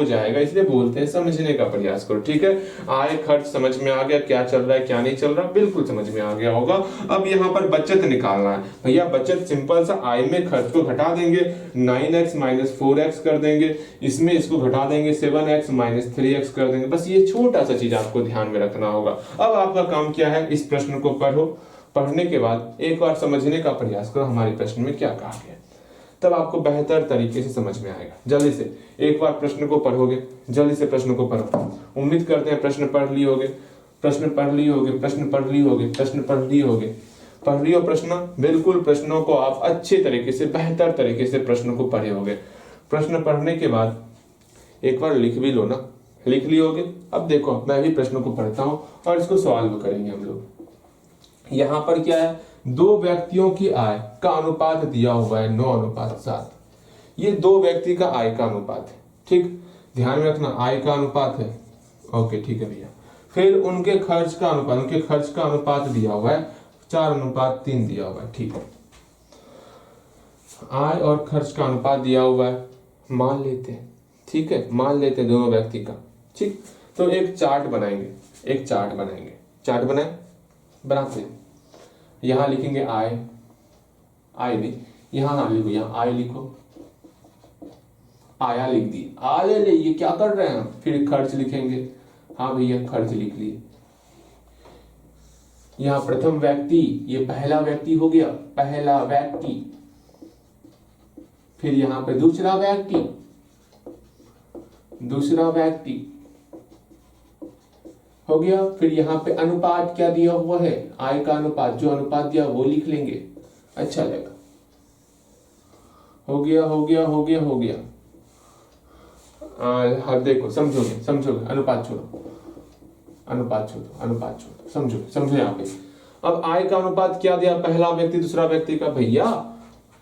जाएगा। इसलिए बोलते हैं समझने का प्रयास करो, ठीक है। आय खर्च समझ में आ गया, क्या चल रहा है क्या नहीं चल रहा, बिल्कुल समझ में आ गया होगा। अब यहाँ पर बचत निकालना है भैया, बचत सिंपल सा आय में खर्च को घटा देंगे, 9x माइनस 4x कर देंगे, इसमें इसको घटा देंगे 7x माइनस 3x कर देंगे। बस ये छोटा सा चीज आपको ध्यान में रखना होगा। अब आपका काम क्या है, इस प्रश्न को पढ़ो, पढ़ने के बाद एक बार समझने का प्रयास करो हमारे प्रश्न में क्या कहा गया, तब आपको बेहतर तरीके से समझ में आएगा। जल्दी से एक बार प्रश्न को पढ़ोगे, जल्दी से प्रश्न को पढ़ो। उम्मीद करते हैं प्रश्न पढ़ लिए होगे, प्रश्न पढ़ लिए होगे, प्रश्न पढ़ लिए होगे, प्रश्न पढ़ लिए होगे, पढ़ लियो प्रश्न, बिल्कुल प्रश्नों को आप अच्छे तरीके से, बेहतर तरीके से प्रश्न को पढ़े होगे। प्रश्न पढ़ने के बाद एक बार लिख भी लो ना, लिख लियोगे। अब देखो मैं भी प्रश्नों को पढ़ता हूं और इसको सॉल्व करेंगे हम लोग। यहाँ पर क्या है, दो व्यक्तियों की आय का अनुपात दिया हुआ है 9:7। ये दो व्यक्ति का आय का अनुपात है, ठीक, ध्यान में रखना आय का अनुपात है, ओके ठीक है भैया। फिर उनके खर्च का अनुपात, उनके खर्च का अनुपात दिया हुआ है 4:3 दिया हुआ है, ठीक है। आय और खर्च का अनुपात दिया हुआ है, मान लेते हैं, ठीक है, मान लेते हैं दोनों व्यक्ति का, ठीक। तो एक चार्ट बनाएंगे, एक चार्ट बनाएंगे, चार्ट बनाते हैं। यहां लिखेंगे आय, आय नहीं, यहां ना लिखो, यहां आय लिखो, आया लिख दी, आय ले, ये क्या कर रहे हैं। फिर खर्च लिखेंगे, हाँ भैया खर्च लिख लिए। यहां प्रथम व्यक्ति, ये पहला व्यक्ति हो गया, पहला व्यक्ति। फिर यहां पे दूसरा व्यक्ति, दूसरा व्यक्ति हो गया। फिर यहाँ पे अनुपात क्या दिया हुआ है, आय का अनुपात, जो अनुपात दिया वो लिख लेंगे, अच्छा लगेगा। हो गया हो गया हो गया हो गया। हाँ देखो, समझोगे समझोगे, अनुपात छोड़ो, अनुपात छोड़ो, अनुपात छोड़ो, समझो समझो यहाँ पे। अब आय का अनुपात क्या दिया, पहला व्यक्ति दूसरा व्यक्ति का, भैया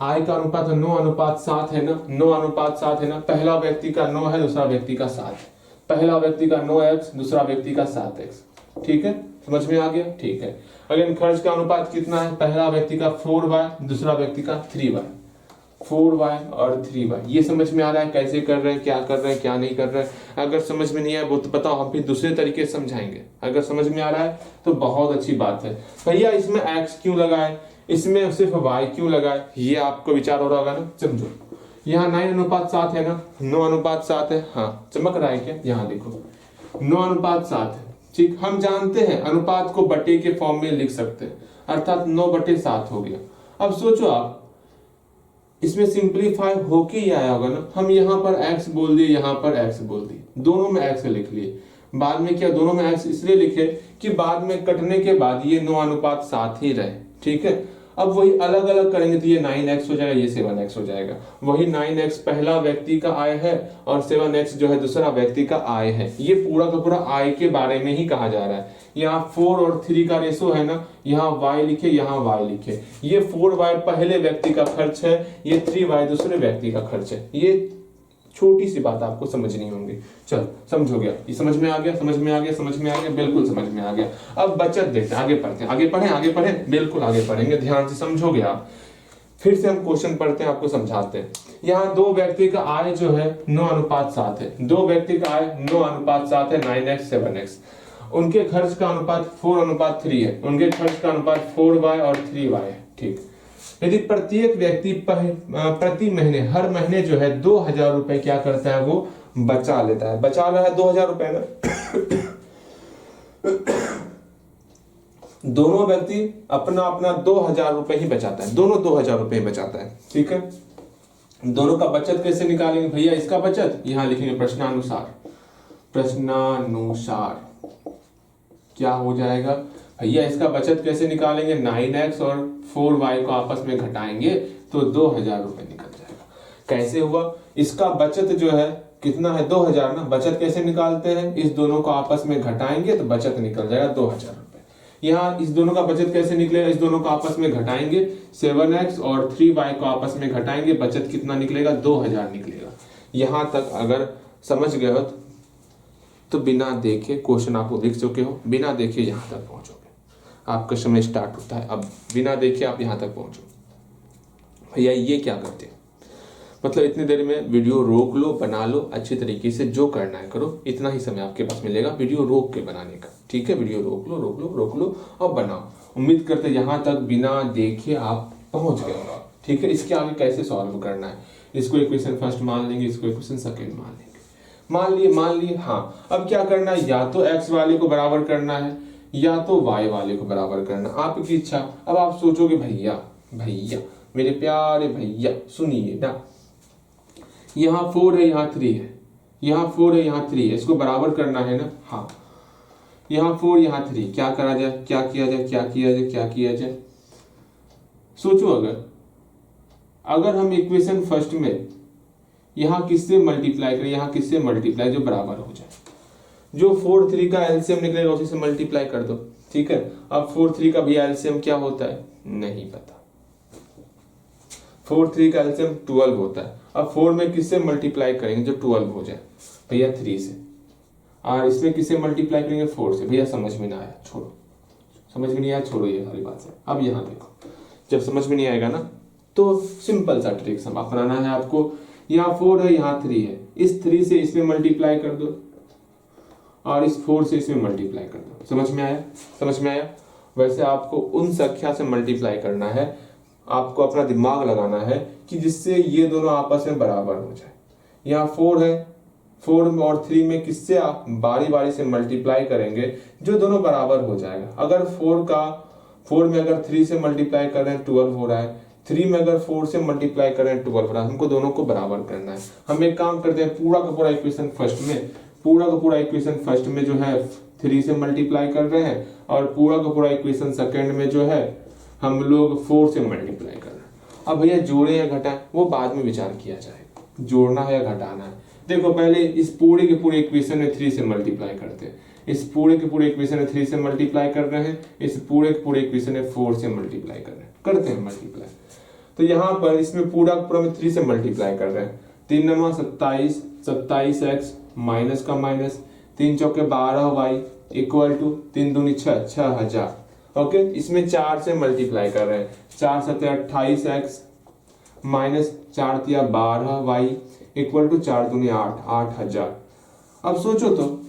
आय का अनुपात 9:7 है ना, 9:7 है ना। पहला व्यक्ति का 9 है, दूसरा व्यक्ति का 7 है। पहला व्यक्ति का 9x, दूसरा व्यक्ति का 7x, ठीक है, समझ में आ गया, ठीक है। अगेन खर्च का अनुपात कितना है, पहला व्यक्ति का 4y, दूसरा व्यक्ति का 3y, 4y और 3y। ये समझ में आ रहा है कैसे कर रहे हैं, क्या कर रहे हैं, क्या नहीं कर रहे हैं। अगर समझ में नहीं आया वो तो बताओ, हम फिर दूसरे तरीके से समझाएंगे। अगर समझ में आ रहा है तो बहुत अच्छी बात है। भैया इसमें x क्यों लगाए, इसमें सिर्फ y क्यों लगाए, ये आपको विचार हो रहा होगा ना। समझो, यहाँ 9:7 है ना, 9:7 है, हाँ चमक रहा है क्या, यहाँ देखो 9:7 है, ठीक। हम जानते हैं अनुपात को बटे के फॉर्म में लिख सकते हैं, अर्थात 9/7 हो गया। अब सोचो आप, इसमें सिंप्लीफाई होके ही आया होगा ना। हम यहाँ पर x बोल दिए, यहाँ पर x बोल दिए, दोनों में x लिख लिए। बाद में क्या, दोनों में x इसलिए लिखे कि बाद में कटने के बाद ये 9:7 ही रहे, ठीक है। अब वही अलग अलग करेंगे तो ये 9x हो जाएगा, ये 7x हो जाएगा। वही 9x पहला व्यक्ति का आय है और 7x जो है दूसरा व्यक्ति का आय है। ये पूरा का पूरा आय के बारे में ही कहा जा रहा है। यहाँ 4 और 3 का रेशो है ना, यहाँ y लिखे, यहाँ y लिखे। ये 4y पहले व्यक्ति का खर्च है, ये 3y दूसरे व्यक्ति का खर्च है। ये छोटी सी बात आपको समझनी होंगी। चल समझ गया, ये समझ में आ गया, समझ में आ गया, समझ में आ गया, बिल्कुल समझ में आ गया। अब बचत देखते हैं, आगे पढ़ते हैं, आगे पढ़ें, आगे पढ़ें, बिल्कुल आगे पढ़ेंगे, ध्यान से समझोगे आप। फिर से हम क्वेश्चन पढ़ते हैं, आपको समझाते हैं। यहाँ दो व्यक्ति का आय जो है 9:7 है, दो व्यक्ति का आय 9:7 है, 9x 7x। उनके खर्च का अनुपात 4:3 है, उनके खर्च का अनुपात 4y और 3y है, ठीक। यदि प्रत्येक व्यक्ति प्रति महीने, हर महीने जो है 2000 रुपए क्या करता है, वो बचा लेता है, बचा रहा है 2000 रुपए ना। दोनों व्यक्ति अपना अपना 2000 रुपए ही बचाता है, दोनों 2000 रुपए ही बचाता है, ठीक है। दोनों का बचत कैसे निकालेंगे भैया, इसका बचत यहां लिखेंगे प्रश्नानुसार। प्रश्नानुसार क्या हो जाएगा भैया, इसका बचत कैसे निकालेंगे, 9x और 4y को आपस में घटाएंगे तो 2000 रुपए निकल जाएगा। कैसे हुआ, इसका बचत जो है कितना है, 2000 ना। बचत कैसे निकालते हैं, इस दोनों को आपस में घटाएंगे तो बचत निकल जाएगा 2000 रुपए। यहाँ इस दोनों का बचत कैसे निकलेगा, इस दोनों को आपस में घटाएंगे, 7x और 3y को आपस में घटाएंगे, बचत कितना निकलेगा, 2000 निकलेगा। यहां तक अगर समझ गए हो तो बिना देखे क्वेश्चन आप लिख चुके हो, बिना देखे यहां तक पहुंचोगे, आपका समय स्टार्ट होता है। अब बिना देखे आप यहां तक पहुंचो। भैया ये क्या करते हैं, मतलब इतनी देर में वीडियो रोक लो, बना लो अच्छी तरीके से, जो करना है करो, इतना ही समय आपके पास मिलेगा वीडियो रोक के बनाने का। ठीक है, वीडियो रोक लो और बनाओ। उम्मीद करते यहाँ तक बिना देखे आप पहुंच गए होगा। ठीक है, इसके आगे कैसे सॉल्व करना है, इसको इक्वेशन फर्स्ट मान लेंगे, इसको इक्वेशन सेकंड मान लेंगे। मान लिए हाँ। अब क्या करना है, या तो x वाले को बराबर करना है या तो y वाले को बराबर करना, आपकी इच्छा। अब आप सोचोगे भैया मेरे प्यारे भैया सुनिए ना, यहाँ 4 है यहाँ 3 है, यहाँ 4 है यहाँ 3 है, इसको बराबर करना है ना। हाँ, यहाँ 4 यहाँ 3, क्या करा जाए, क्या किया जाए। सोचो, अगर हम इक्वेशन फर्स्ट में यहाँ किससे मल्टीप्लाई करें, यहाँ किससे मल्टीप्लाई, जो बराबर हो जाए। जो 4 3 का एलसीएम निकलेगा उसी से मल्टीप्लाई कर दो। ठीक है, अब 4 3 का भी एलसीएम क्या होता है नहीं पता। 4 3 का एलसीएम 12 होता है। अब 4 में किससे मल्टीप्लाई करेंगे जो 12 हो जाए भैया 3 से, और इसमें किससे मल्टीप्लाई करेंगे 4 से। भैया समझ में ना आया छोड़ो, समझ में नहीं आया छोड़ो ये सारी बात से। अब यहाँ देखो, जब समझ में नहीं आएगा ना तो सिंपल सा ट्रिक सब अपनाना है आपको। यहाँ 4 है यहाँ 3 है, इस 3 से इसमें मल्टीप्लाई कर दो और इस 4 से इसमें मल्टीप्लाई कर दो। समझ में आया। वैसे आपको उन संख्या से मल्टीप्लाई करना है, आपको अपना दिमाग लगाना है कि जिससे ये दोनों आपस में बराबर हो जाए। यहाँ 4 है, 4 और 3 में किससे आप बारी से मल्टीप्लाई करेंगे जो दोनों बराबर हो जाएगा। अगर 4 में अगर 3 से मल्टीप्लाई कर रहे हैं 12 हो रहा है, 3 में अगर 4 से मल्टीप्लाई कर रहे हैं 12 हो रहा है। हमको दोनों को बराबर करना है। हम एक काम करते हैं, पूरा का पूरा इक्वेशन फर्स्ट में जो है 3 से मल्टीप्लाई कर रहे हैं, और पूरा का पूरा इक्वेशन सेकंड में जो है हम लोग 4 से मल्टीप्लाई कर रहे हैं। अब भैया जोड़े या घटाएं वो बाद में विचार किया जाएगा, जोड़ना है या घटाना है। देखो पहले इस पूरे के पूरे इक्वेशन में 3 से मल्टीप्लाई करते हैं, इस पूरे के पूरे इक्वेशन में 3 से मल्टीप्लाई कर रहे हैं, इस पूरे के पूरे इक्वेशन में 4 से मल्टीप्लाई कर रहे हैं, करते हैं मल्टीप्लाई। तो यहाँ पर इसमें पूरा पूरा में 3 से मल्टीप्लाई कर रहे हैं। 3 × 27, 27x माइनस का माइनस, 3 चौके 12y इक्वल टू 3 दूनी 6, 6000। ओके, इसमें 4 से मल्टीप्लाई कर रहे हैं, 4 7 28x माइनस 4 तिया 12y इक्वल टू 4 दूनी 8, 8000। अब सोचो तो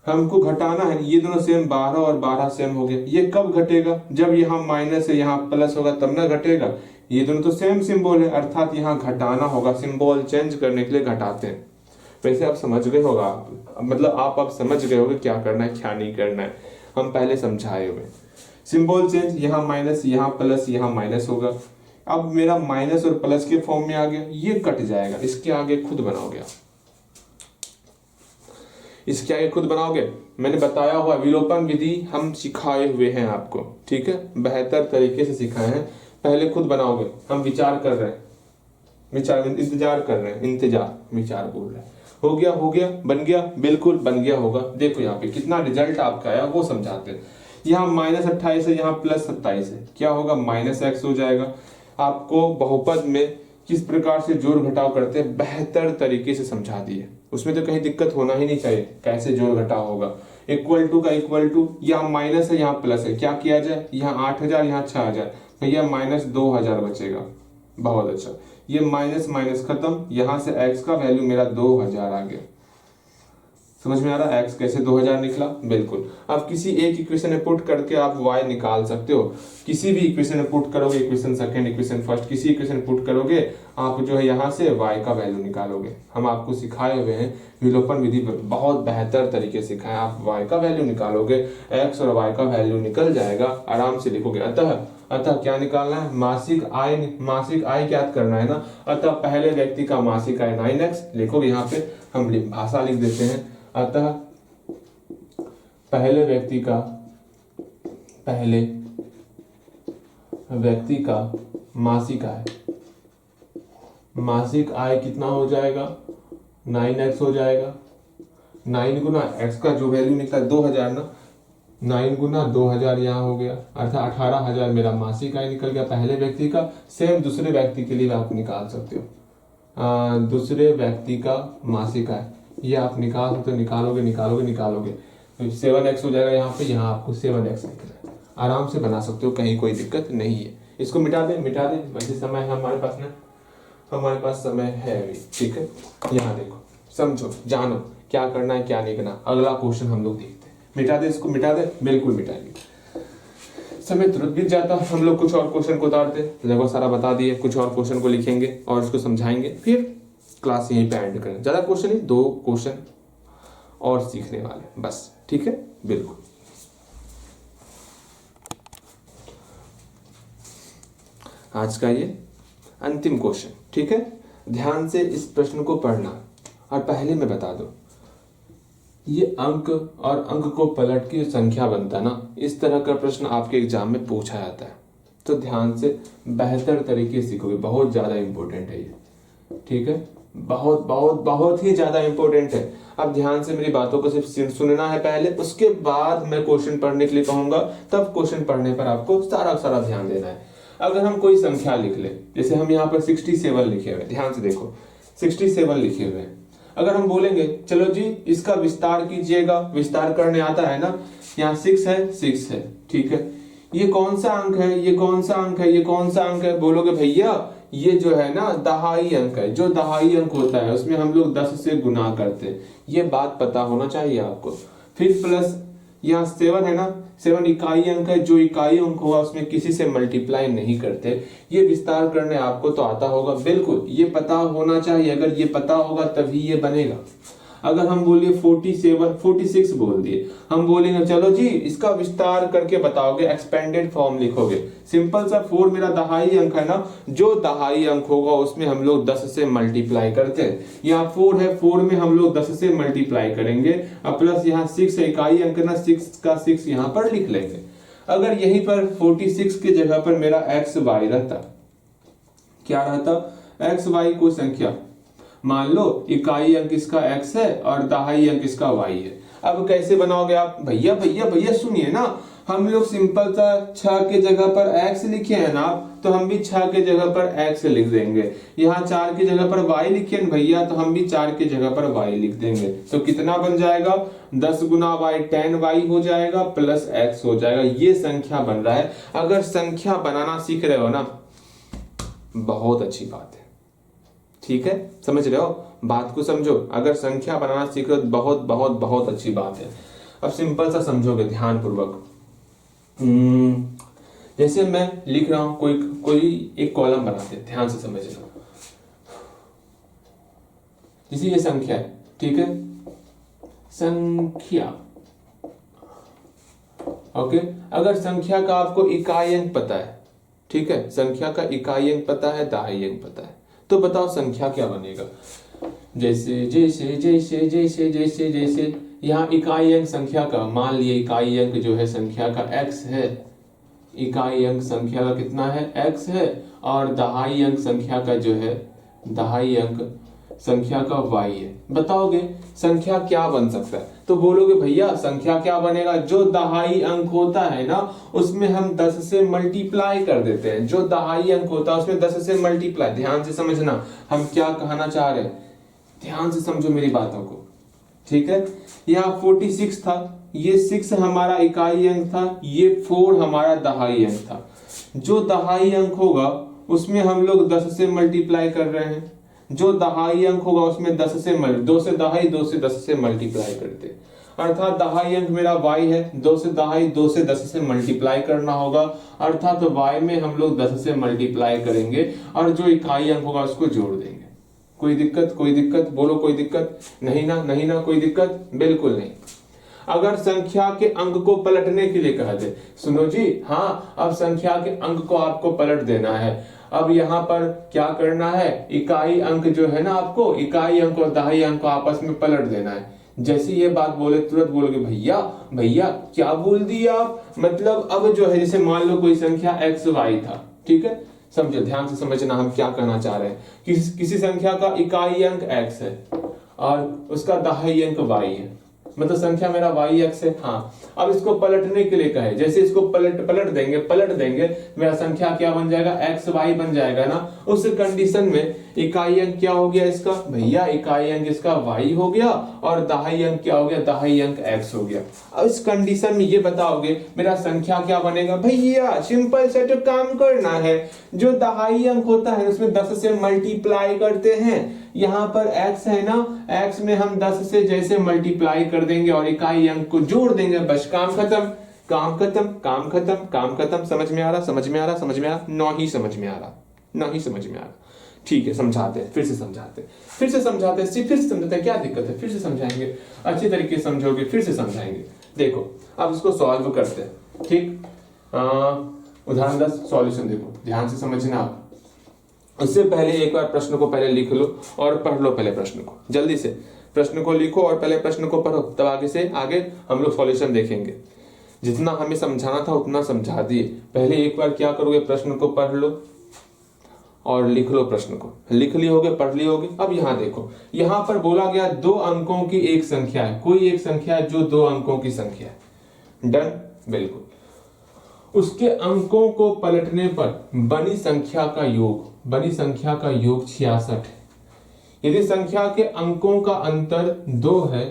हमको घटाना है, ये दोनों सेम 12 और 12 सेम हो गए। ये कब घटेगा, जब यहाँ माइनस है यहाँ प्लस होगा तब ना घटेगा। ये दोनों तो सेम सिंबल है, अर्थात यहाँ घटाना होगा, सिंबल चेंज करने के लिए घटाते हैं। वैसे आप समझ गए होगा, मतलब आप अब समझ गए होगे क्या करना है क्या नहीं करना है, हम पहले समझाए हुए। सिंबल चेंज, यहाँ माइनस यहाँ प्लस यहाँ माइनस होगा। अब मेरा माइनस और प्लस के फॉर्म में आ गया, ये कट जाएगा, इसके आगे खुद बनाओगे आप, इसके आगे खुद बनाओगे। मैंने बताया हुआ विलोपन विधि हम सिखाए हुए हैं आपको, ठीक है, बेहतर तरीके से सिखाए हैं। पहले खुद बनाओगे, हम विचार कर रहे हैं, इंतजार कर रहे हैं, विचार बोल रहे हैं। हो गया, बन गया, बिल्कुल बन गया होगा। देखो यहाँ पे कितना रिजल्ट आपका आया वो समझाते हैं। यहाँ -28 है, यहाँ +27 है, क्या होगा -x हो जाएगा। आपको बहुपद में किस प्रकार से जोड़ घटाव करते हैं बेहतर तरीके से समझा दिए, उसमें तो कहीं दिक्कत होना ही नहीं चाहिए। कैसे जोड़ घटाव होगा, इक्वल टू का इक्वल टू, यहाँ माइनस है यहाँ प्लस है, क्या किया जाए, यहाँ 8000 यहाँ 6000, भैया -2000 बचेगा। बहुत अच्छा, ये माइनस माइनस खत्म, यहाँ से x का वैल्यू मेरा 2000 आ गया। समझ में आ रहा है x कैसे 2000 निकला, बिल्कुल। अब किसी एक इक्वेशन में पुट करके आप y निकाल सकते हो, किसी भी इक्वेशन में पुट करोगे, इक्वेशन सेकंड, इक्वेशन फर्स्ट, किसी इक्वेशन में पुट करोगे आप जो है यहाँ से y का वैल्यू निकालोगे। हम आपको सिखाए हुए हैं, विलोपन विधि बहुत बेहतर तरीके से सिखाए। आप y का वैल्यू निकालोगे, x और y का वैल्यू निकल जाएगा, आराम से लिखोगे। अतः क्या निकालना है, मासिक आय ज्ञात करना है ना। अतः पहले व्यक्ति का मासिक आय 9x लिखोगे, यहाँ पे हम भाषा लिख देते हैं। अतः पहले व्यक्ति का मासिक आय कितना हो जाएगा, 9x हो जाएगा। 9 गुना x का जो वैल्यू निकला 2000 ना, 9 गुना 2000 यहाँ हो गया, अर्थात 18000 मेरा मासिक आय निकल गया पहले व्यक्ति का। सेम दूसरे व्यक्ति के लिए आप निकाल सकते हो, दूसरे व्यक्ति का मासिक आय ये आप निकाल सकते हो, निकालोगे तो 7x हो जाएगा यहाँ पे, यहाँ आपको 7x निकला है। आराम से बना सकते हो, कहीं कोई दिक्कत नहीं है। इसको मिटा दे, वैसे समय है हमारे पास ना। हमारे पास समय है अभी, ठीक है। यहाँ देखो, समझो, जानो क्या करना है क्या नहीं करना। अगला क्वेश्चन हम लोग देखते हैं। मिटा दे इसको, मिटा दे, बिल्कुल मिटाएंगे। समय तुरंत बीत जाता, हम लोग कुछ और क्वेश्चन को उतारते, लगभग सारा बता दिए, कुछ और क्वेश्चन को लिखेंगे और उसको समझाएंगे, फिर क्लास यहीं पे एंड करें। ज्यादा क्वेश्चन नहीं, 2 क्वेश्चन और सीखने वाले बस, ठीक है, बिल्कुल। आज का ये अंतिम क्वेश्चन, ठीक है। ध्यान से इस प्रश्न को पढ़ना। और पहले मैं बता दूं, ये अंक और अंक को पलट के संख्या बनता ना, इस तरह का प्रश्न आपके एग्जाम में पूछा जाता है, तो ध्यान से बेहतर तरीके से सीखोगे। बहुत ज्यादा इंपॉर्टेंट है ये, ठीक है, बहुत बहुत बहुत ही ज्यादा इंपॉर्टेंट है। अब ध्यान से मेरी बातों को सिर्फ सुनना है पहले, उसके बाद मैं क्वेश्चन पढ़ने के लिए कहूंगा, तब क्वेश्चन पढ़ने पर आपको सारा ध्यान देना है। अगर हम कोई संख्या लिख ले, जैसे हम यहाँ पर 67 लिखे हुए, ध्यान से देखो 67 लिखे हुए हैं। अगर हम बोलेंगे चलो जी इसका विस्तार कीजिएगा, विस्तार करने आता है ना, यहाँ 6 है, ठीक है, ये कौन सा अंक है, ये कौन सा अंक है, ये कौन सा अंक है, बोलोगे भैया ये जो है ना दहाई अंक है। जो दहाई अंक होता है उसमें हम लोग 10 से गुना करते हैं, ये बात पता होना चाहिए आपको। फिर प्लस यहाँ 7 है ना, 7 इकाई अंक है, जो इकाई अंक होगा उसमें किसी से मल्टीप्लाई नहीं करते। ये विस्तार करने आपको तो आता होगा, बिल्कुल ये पता होना चाहिए। अगर ये पता होगा तभी ये बनेगा। अगर हम बोलिए 47, 46 बोल दिए, हम बोलेंगे चलो जी इसका विस्तार करके बताओगे, एक्सपेंडेड फॉर्म लिखोगे। सिंपल सा 4 मेरा दहाई अंक है ना, जो दहाई अंक होगा उसमें हम लोग 10 से मल्टीप्लाई करते हैं। यहाँ 4 है, 4 में हम लोग 10 से मल्टीप्लाई करेंगे, और प्लस यहाँ 6 है, इकाई अंक ना, 6 का 6 यहाँ पर लिख लेंगे। अगर यहीं पर 46 की जगह पर मेरा एक्स वाई रहता, क्या रहता, एक्स वाई कोई संख्या, मान लो इकाई अंक इसका x है और दहाई अंक इसका y है। अब कैसे बनाओगे आप, भैया भैया भैया सुनिए ना, हम लोग सिंपल सा 6 के जगह पर x लिखे हैं ना, तो हम भी 6 के जगह पर x लिख देंगे। यहाँ 4 की जगह पर y लिखे हैं भैया, तो हम भी 4 की जगह पर y लिख देंगे। तो कितना बन जाएगा, 10 गुना y 10y हो जाएगा, प्लस x हो जाएगा। ये संख्या बन रहा है। अगर संख्या बनाना सीख रहे हो ना, बहुत अच्छी बात है, ठीक है, समझ रहे हो, बात को समझो। अगर संख्या बनाना सीख रहे हो बहुत बहुत बहुत अच्छी बात है। अब सिंपल सा समझोगे ध्यान पूर्वक। जैसे मैं लिख रहा हूं, कोई एक कॉलम बनाते हैं, ध्यान से समझना। जैसे ये संख्या है, ठीक है, संख्या, ओके। अगर संख्या का आपको इकाई अंक पता है, ठीक है, संख्या का इकाई अंक पता है, दहाई अंक पता है, तो बताओ संख्या क्या बनेगा। जैसे जैसे जैसे जैसे जैसे जैसे यहाँ इकाई अंक संख्या का, मान लिए इकाई अंक जो है संख्या का x है, इकाई अंक संख्या का कितना है, x है, और दहाई अंक संख्या का जो है, दहाई अंक संख्या का y है। बताओगे संख्या क्या बन सकता है, तो बोलोगे भैया संख्या क्या बनेगा, जो दहाई अंक होता है ना उसमें हम 10 से मल्टीप्लाई कर देते हैं। जो दहाई अंक होता है उसमें 10 से मल्टीप्लाई। ध्यान से समझना हम क्या कहना चाह रहे हैं, ध्यान से समझो मेरी बातों को, ठीक है। यहाँ 46 था, ये 6 हमारा इकाई अंक था, ये 4 हमारा दहाई अंक था। जो दहाई अंक होगा उसमें हम लोग 10 से मल्टीप्लाई कर रहे हैं। जो दहाई अंक होगा उसमें 10 से 2 से दहाई, 2 से 10 से मल्टीप्लाई करते, अर्थात दहाई अंक मेरा y है, 2 से दहाई 2 से 10 से मल्टीप्लाई करना होगा, अर्थात तो y में हम लोग 10 से मल्टीप्लाई करेंगे और जो इकाई अंक होगा उसको जोड़ देंगे। कोई दिक्कत, कोई दिक्कत, बोलो कोई दिक्कत नहीं ना, नहीं ना, कोई दिक्कत बिल्कुल नहीं। अगर संख्या के अंक को पलटने के लिए कहा दे, सुनो जी, हाँ अब संख्या के अंक को आपको पलट देना है। अब यहाँ पर क्या करना है, इकाई अंक जो है ना, आपको इकाई अंक और दहाई अंक को आपस में पलट देना है। जैसे ये बात बोले तुरंत बोलोगे भैया भैया क्या बोल दिया आप, मतलब अब जो है जैसे मान लो कोई संख्या x y था, ठीक है, समझो, ध्यान से समझना हम क्या कहना चाह रहे हैं। किसी संख्या का इकाई अंक x है और उसका दहाई अंक y है, मतलब संख्या मेरा y(x) है। हाँ, अब इसको पलटने के लिए कहे, जैसे इसको पलट देंगे मेरा संख्या क्या बन जाएगा, xy बन जाएगा ना। उस कंडीशन में इकाई अंक क्या हो गया इसका भैया, इकाई अंक इसका y हो गया और दहाई अंक क्या हो गया, दहाई अंक x हो गया। अब इस कंडीशन में ये बताओगे मेरा संख्या क्या बनेगा भैया, सिंपल से तो काम करना है, जो दहाई अंक होता है उसमें 10 से मल्टीप्लाई करते हैं, यहाँ पर x है ना, x में हम 10 से जैसे मल्टीप्लाई कर देंगे और इकाई अंक को जोड़ देंगे, बस काम खत्म, काम खत्म, काम खत्म, काम खत्म। समझ में आ रहा, समझ में आ रहा, समझ में आ रहा, नहीं समझ में आ रहा, नहीं समझ में आ रहा। ठीक है, समझाते हैं, फिर से समझाते हैं, फिर से समझाते हैं, फिर से समझाते हैं, क्या दिक्कत है, फिर से समझाएंगे, अच्छी तरीके से समझोगे फिर से समझाएंगे। देखो अब इसको सॉल्व करते हैं, ठीक। उदाहरण 10 सॉल्यूशन देखो, ध्यान से समझना आप। उससे पहले एक बार प्रश्न को पहले लिख लो और पढ़ लो पहले प्रश्न को, जल्दी से प्रश्न को लिखो और पहले प्रश्न को पढ़ो, तब आगे हम लोग सॉल्यूशन देखेंगे। जितना हमें समझाना था उतना समझा दिए, पहले एक बार क्या करोगे, प्रश्न को पढ़ लो और लिख लो, प्रश्न को लिख ली होगे, पढ़ ली होगी। अब यहाँ देखो, यहाँ पर बोला गया 2 अंकों की एक संख्या है, कोई एक संख्या है जो 2 अंकों की संख्या है, डन, बिल्कुल। उसके अंकों को पलटने पर बनी संख्या का योग, बनी संख्या का योग 66 है। यदि संख्या के अंकों का अंतर 2 है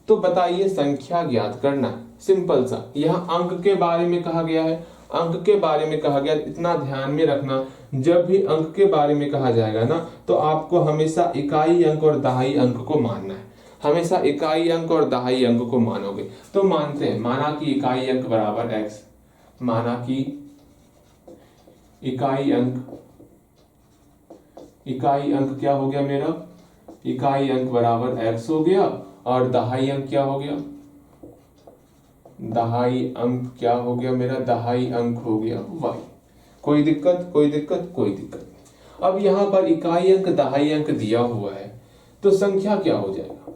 तो बताइए संख्या ज्ञात करना। सिंपल सा, यहाँ अंक के बारे में कहा गया है, अंक के बारे में कहा गया, इतना ध्यान में रखना, जब भी अंक के बारे में कहा जाएगा ना तो आपको हमेशा इकाई अंक और दहाई अंक को मानना है, हमेशा इकाई अंक और दहाई अंक को मानोगे। तो मानते हैं, माना कि इकाई अंक बराबर x, माना कि इकाई अंक क्या हो गया मेरा, इकाई अंक बराबर x हो गया और दहाई अंक क्या हो गया, दहाई अंक क्या हो गया मेरा, दहाई अंक हो गया y। कोई दिक्कत, कोई दिक्कत, कोई दिक्कत नहीं। अब यहां पर इकाई अंक दहाई अंक दिया हुआ है तो संख्या क्या हो जाएगा,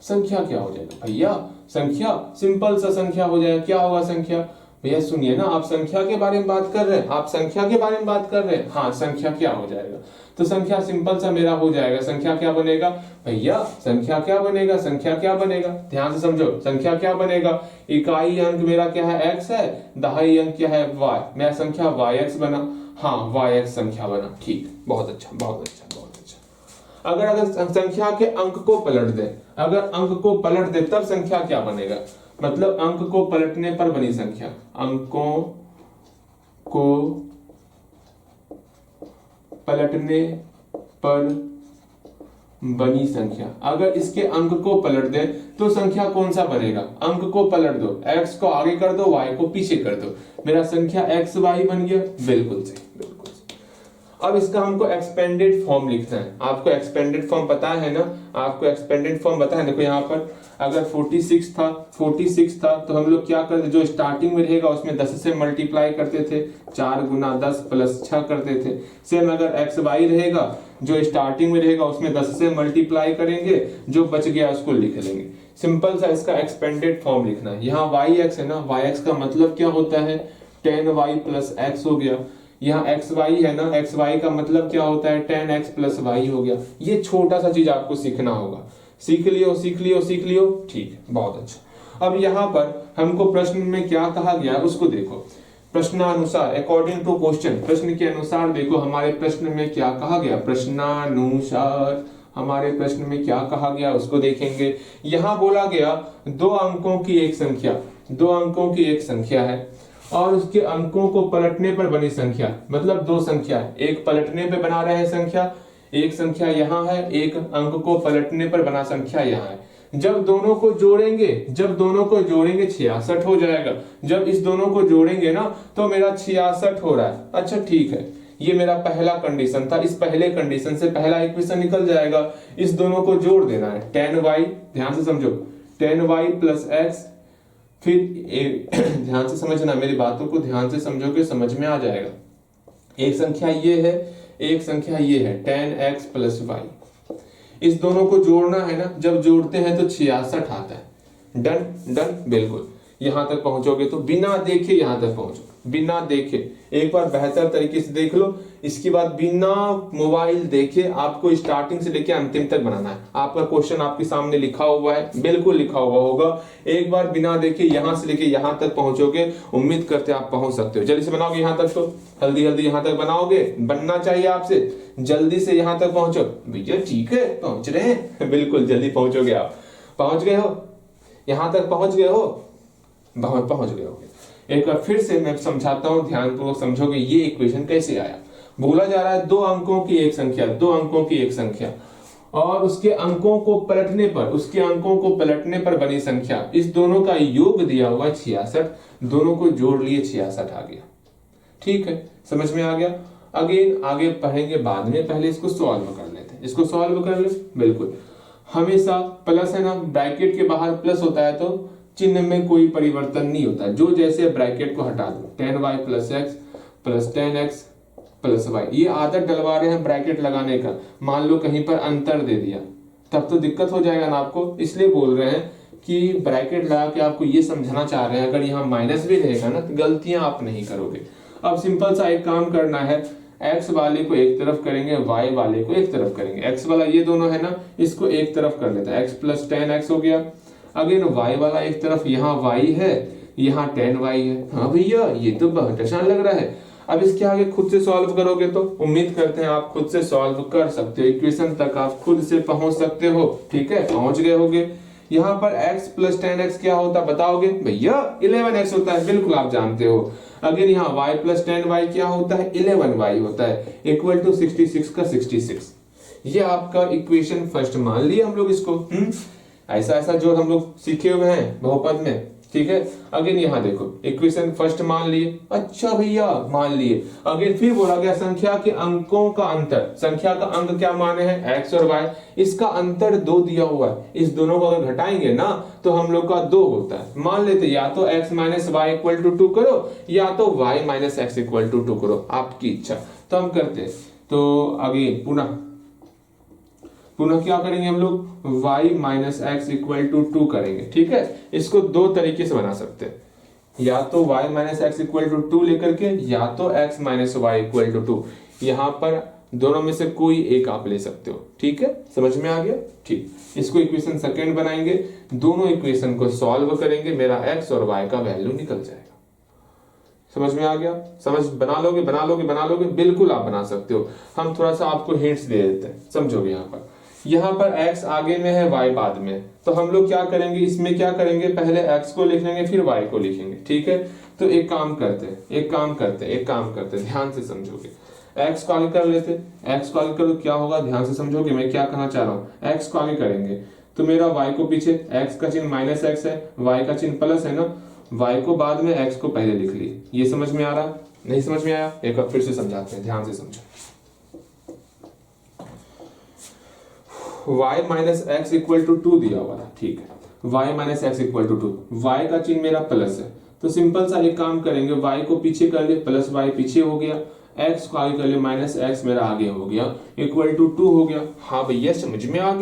संख्या क्या हो जाएगा भैया, संख्या सिंपल सा संख्या हो जाएगा। क्या होगा संख्या भैया, सुनिए ना, आप संख्या के बारे में बात कर रहे हैं, आप संख्या के बारे में बात कर रहे हैं, हाँ संख्या क्या हो जाएगा, तो संख्या सिंपल सा मेरा हो जाएगा, संख्या क्या बनेगा भैया, संख्या क्या बनेगा, संख्या क्या बनेगा, ध्यान से समझो, संख्या क्या बनेगा, इकाई अंक मेरा क्या है x है, दहाई अंक क्या है y, मेरा संख्या yx बना, हाँ yx संख्या बना, ठीक, बहुत अच्छा, बहुत अच्छा, बहुत अच्छा। अगर संख्या के अंक को पलट दे, अगर अंक को पलट दे तब संख्या क्या बनेगा, मतलब अंक को पलटने पर बनी संख्या, अंकों को पलटने पर बनी संख्या, अगर इसके अंक को पलट दे तो संख्या कौन सा बनेगा, अंक को पलट दो, x को आगे कर दो, y को पीछे कर दो, मेरा संख्या x y बन गया, बिल्कुल सही, बिल्कुल सही। अब इसका हमको एक्सपेंडेड फॉर्म लिखना है, आपको एक्सपेंडेड फॉर्म पता है ना, आपको एक्सपेंडेड फॉर्म पता है। देखो यहाँ पर अगर 46 था तो हम लोग क्या करते, जो स्टार्टिंग में रहेगा उसमें 10 से मल्टीप्लाई करते थे, 4 गुना 10 प्लस 6 करते थे। सेम अगर एक्स वाई रहेगा, जो स्टार्टिंग में रहेगा उसमें 10 से मल्टीप्लाई करेंगे, जो बच गया उसको लिख लेंगे। सिंपल सा इसका एक्सपेंडेड फॉर्म लिखना है। यहाँ वाई एक्स है ना, वाई एक्स का मतलब क्या होता है, 10y प्लस एक्स हो गया। यहाँ एक्स वाई है ना, एक्स वाई का मतलब क्या होता है, 10x प्लस वाई हो गया। ये छोटा सा चीज आपको सीखना होगा, सीख लियो सीख लियो सीख लियो, ठीक, बहुत अच्छा। अब यहाँ पर हमको प्रश्न में क्या कहा गया उसको देखो, प्रश्नानुसार, अकॉर्डिंग टू क्वेश्चन, प्रश्न के अनुसार देखो हमारे प्रश्न में क्या कहा गया, प्रश्नानुसार हमारे प्रश्न में क्या कहा गया उसको देखेंगे। यहाँ बोला गया 2 अंकों की एक संख्या, 2 अंकों की एक संख्या है और उसके अंकों को पलटने पर बनी संख्या, मतलब 2 संख्या है, एक पलटने पे बना रहे हैं संख्या, एक संख्या यहाँ है, एक अंक को पलटने पर बना संख्या यहाँ है। जब दोनों को जोड़ेंगे, 66 हो जाएगा। जब इस दोनों को जोड़ेंगे ना तो मेरा 66 हो रहा है। अच्छा ठीक है, ये मेरा पहला कंडीशन था, इस पहले कंडीशन से पहला इक्वेशन निकल जाएगा। इस दोनों को जोड़ देना है, 10y, ध्यान से समझो, 10y प्लस x, फिर ध्यान से समझना, मेरी बातों को ध्यान से समझोगे समझ में आ जाएगा। एक संख्या ये है, एक संख्या ये है, 10x प्लस y। इस दोनों को जोड़ना है ना, जब जोड़ते हैं तो 66 आता है। डन डन, बिल्कुल। यहां तक पहुंचोगे तो बिना देखे यहां तक पहुंचो, बिना देखे एक बार बेहतर तरीके से देख लो। इसके बाद बिना मोबाइल देखे आपको स्टार्टिंग से लेके अंतिम तक बनाना है। आपका क्वेश्चन आपके सामने लिखा हुआ है, बिल्कुल लिखा हुआ होगा। एक बार बिना देखे यहां से लेके यहां तक पहुंचोगे, उम्मीद करते आप पहुंच सकते हो। जल्दी से बनाओगे यहां तक, तो हल्दी हल्दी यहां तक बनाओगे, बनना चाहिए आपसे। जल्दी से यहां तक पहुंचो भैया, ठीक है पहुंच रहे हैं, बिल्कुल जल्दी पहुंचोगे आप। पहुंच गए हो, यहां तक पहुंच गए हो, पहुंच गए होगे। एक बार फिर से मैं समझाता हूं, ध्यानपूर्वक समझोगे ये इक्वेशन कैसे आया। बोला जा रहा है 2 अंकों की एक संख्या, 2 अंकों की एक संख्या और उसके अंकों को पलटने पर, उसके अंकों को पलटने पर बनी संख्या, इस दोनों का योग दिया हुआ 66, दोनों को जोड़ लिए 66 आ गया। ठीक है, समझ में आ गया। अगेन आगे पढ़ेंगे बाद में, पहले इसको सॉल्व कर लेते हैं। इसको सॉल्व कर ले, बिल्कुल हमेशा प्लस है ना, ब्रैकेट के बाहर प्लस होता है तो चिन्ह में कोई परिवर्तन नहीं होता। जो जैसे ब्रैकेट को हटा दो, 10y plus x plus 10x plus y, ये आदत डलवा रहे हैं ब्रैकेट लगाने का। मान लो कहीं पर अंतर दे दिया तब तो दिक्कत हो जाएगा ना आपको, इसलिए बोल रहे हैं कि ब्रैकेट लगा के आपको ये समझाना चाह रहे हैं। अगर यहाँ माइनस भी रहेगा ना तो गलतियां आप नहीं करोगे। अब सिंपल सा एक काम करना है, x वाले को एक तरफ करेंगे, y वाले को एक तरफ करेंगे। x वाला ये दोनों है ना, इसको एक तरफ कर लेते हैं, x प्लस 10x हो गया। अगेन y वाला एक तरफ, यहाँ y है, यहाँ 10y है। हाँ भैया ये तो बहुत आसान लग रहा है। अब इसके आगे खुद से सॉल्व करोगे तो उम्मीद करते हैं आप खुद से सॉल्व कर सकते हो, इक्वेशन तक आप खुद से पहुंच सकते हो। ठीक है, पहुंच गए होगे। यहाँ पर x प्लस 10x क्या होता है बताओगे भैया, 11x होता है, बिल्कुल आप जानते हो। अगेन यहाँ y प्लस 10y क्या होता है, 11y होता है, इक्वल टू 66 का 66। ये आपका इक्वेशन फर्स्ट मान लिया हम लोग इसको। ऐसा ऐसा जो हम लोग सीखे हुए हैं बहुपद में। ठीक है, अगेन यहाँ देखो इक्वेशन फर्स्ट मान लिए, अच्छा भैया मान लिए। अगेन फिर बोला गया संख्या के अंकों का अंतर, संख्या का अंक क्या माने हैं x और y, इसका अंतर 2 दिया हुआ है। इस दोनों को अगर घटाएंगे ना तो हम लोग का 2 होता है। मान लेते या तो x minus y equal to 2 करो या तो y minus x equal to 2 करो, आपकी इच्छा। तो हम करते हैं, तो अगेन पुनः क्या करेंगे हम लोग, y minus x equal to 2 करेंगे। ठीक है, इसको 2 तरीके से बना सकते हैं, या तो y minus x equal to 2 लेकर के, या तो x minus y equal to 2। यहाँ पर दोनों में से कोई एक आप ले सकते हो। ठीक है, समझ में आ गया। ठीक, इसको इक्वेशन सेकेंड बनाएंगे, दोनों इक्वेशन को सॉल्व करेंगे, मेरा x और y का वैल्यू निकल जाएगा। समझ में आ गया, समझ बना लोगे, बिल्कुल आप बना सकते हो। हम थोड़ा सा आपको हिंट्स दे देते हैं, समझोगे। यहाँ पर x आगे में है, y बाद में, तो हम लोग क्या करेंगे, इसमें क्या करेंगे, पहले x को लिख लेंगे फिर y को लिखेंगे। ठीक है, तो एक काम करते ध्यान से समझोगे। x को आगे कर लेते, x को आगे करो, क्या होगा ध्यान से समझोगे मैं क्या कहना चाह रहा हूँ। x को आगे करेंगे तो मेरा y को पीछे, x का चिन्ह माइनस x है, y का चिन्ह प्लस है ना, y को बाद में x को पहले लिख लिए। ये समझ में आ रहा, नहीं समझ में आया, एक बार फिर से समझाते हैं, ध्यान से समझो। y minus x equal to 2 दिया हुआ था। ठीक है, y minus x equal to 2, y का चिन्ह मेरा प्लस है, तो सिंपल सा एक काम करेंगे, y को पीछे कर ले, प्लस y पीछे हो गया, x को आगे कर ले, माइनस एक्स मेरा आगे हो गया, इक्वल टू 2 हो गया। हाँ भैया समझ में आ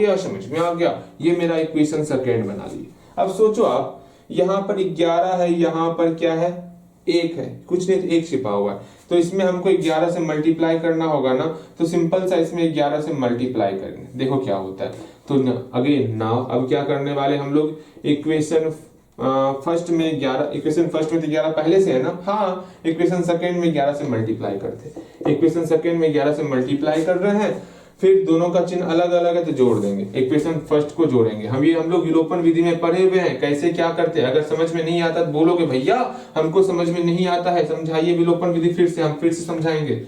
गया, ये मेरा इक्वेशन सेकेंड बना लिए। अब सोचो आप, यहाँ पर 11 है, यहाँ पर क्या है, 1 है, कुछ नहीं तो 1 छिपा हुआ है, तो इसमें हमको 11 से मल्टीप्लाई करना होगा ना, तो सिंपल सा इसमें 11 से मल्टीप्लाई करेंगे, देखो क्या होता है। तो अगेन नाउ अब क्या करने वाले हम लोग, इक्वेशन फर्स्ट में 11, इक्वेशन फर्स्ट में तो 11 पहले से है ना, हाँ, इक्वेशन सेकंड में 11 से मल्टीप्लाई करते, इक्वेशन सेकंड में 11 से मल्टीप्लाई कर रहे हैं, फिर दोनों का चिन्ह अलग अलग है तो जोड़ देंगे, इक्वेशन फर्स्ट को जोड़ेंगे। हम लोग विलोपन विधि में पढ़े हुए हैं, कैसे क्या करते हैं। अगर समझ में नहीं आता तो बोलोगे भैया हमको समझ में नहीं आता है, समझाइए विलोपन विधि फिर से, हम फिर से समझाएंगे।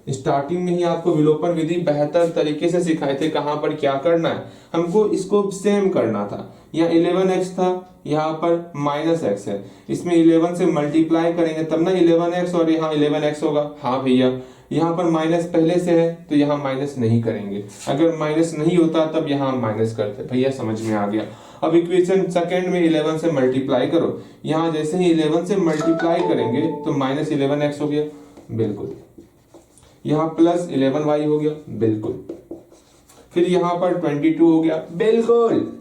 स्टार्टिंग में ही आपको विलोपन विधि बेहतर तरीके से सिखाए थे, कहां पर क्या करना है। हमको इसको सेम करना था, यहाँ 11x था, यहाँ पर माइनस x है, इसमें 11 से मल्टीप्लाई करेंगे तब ना 11x, और यहाँ 11x होगा। हाँ भैया, यहाँ पर माइनस पहले से है तो यहाँ माइनस नहीं करेंगे, अगर माइनस नहीं होता तब यहाँ माइनस करते। भैया समझ में आ गया। अब इक्वेशन सेकंड में 11 से मल्टीप्लाई करो, यहाँ जैसे ही 11 से मल्टीप्लाई करेंगे तो माइनस 11x हो गया, बिल्कुल। यहाँ प्लस 11y हो गया, बिल्कुल। फिर यहाँ पर 22 हो गया, बिल्कुल।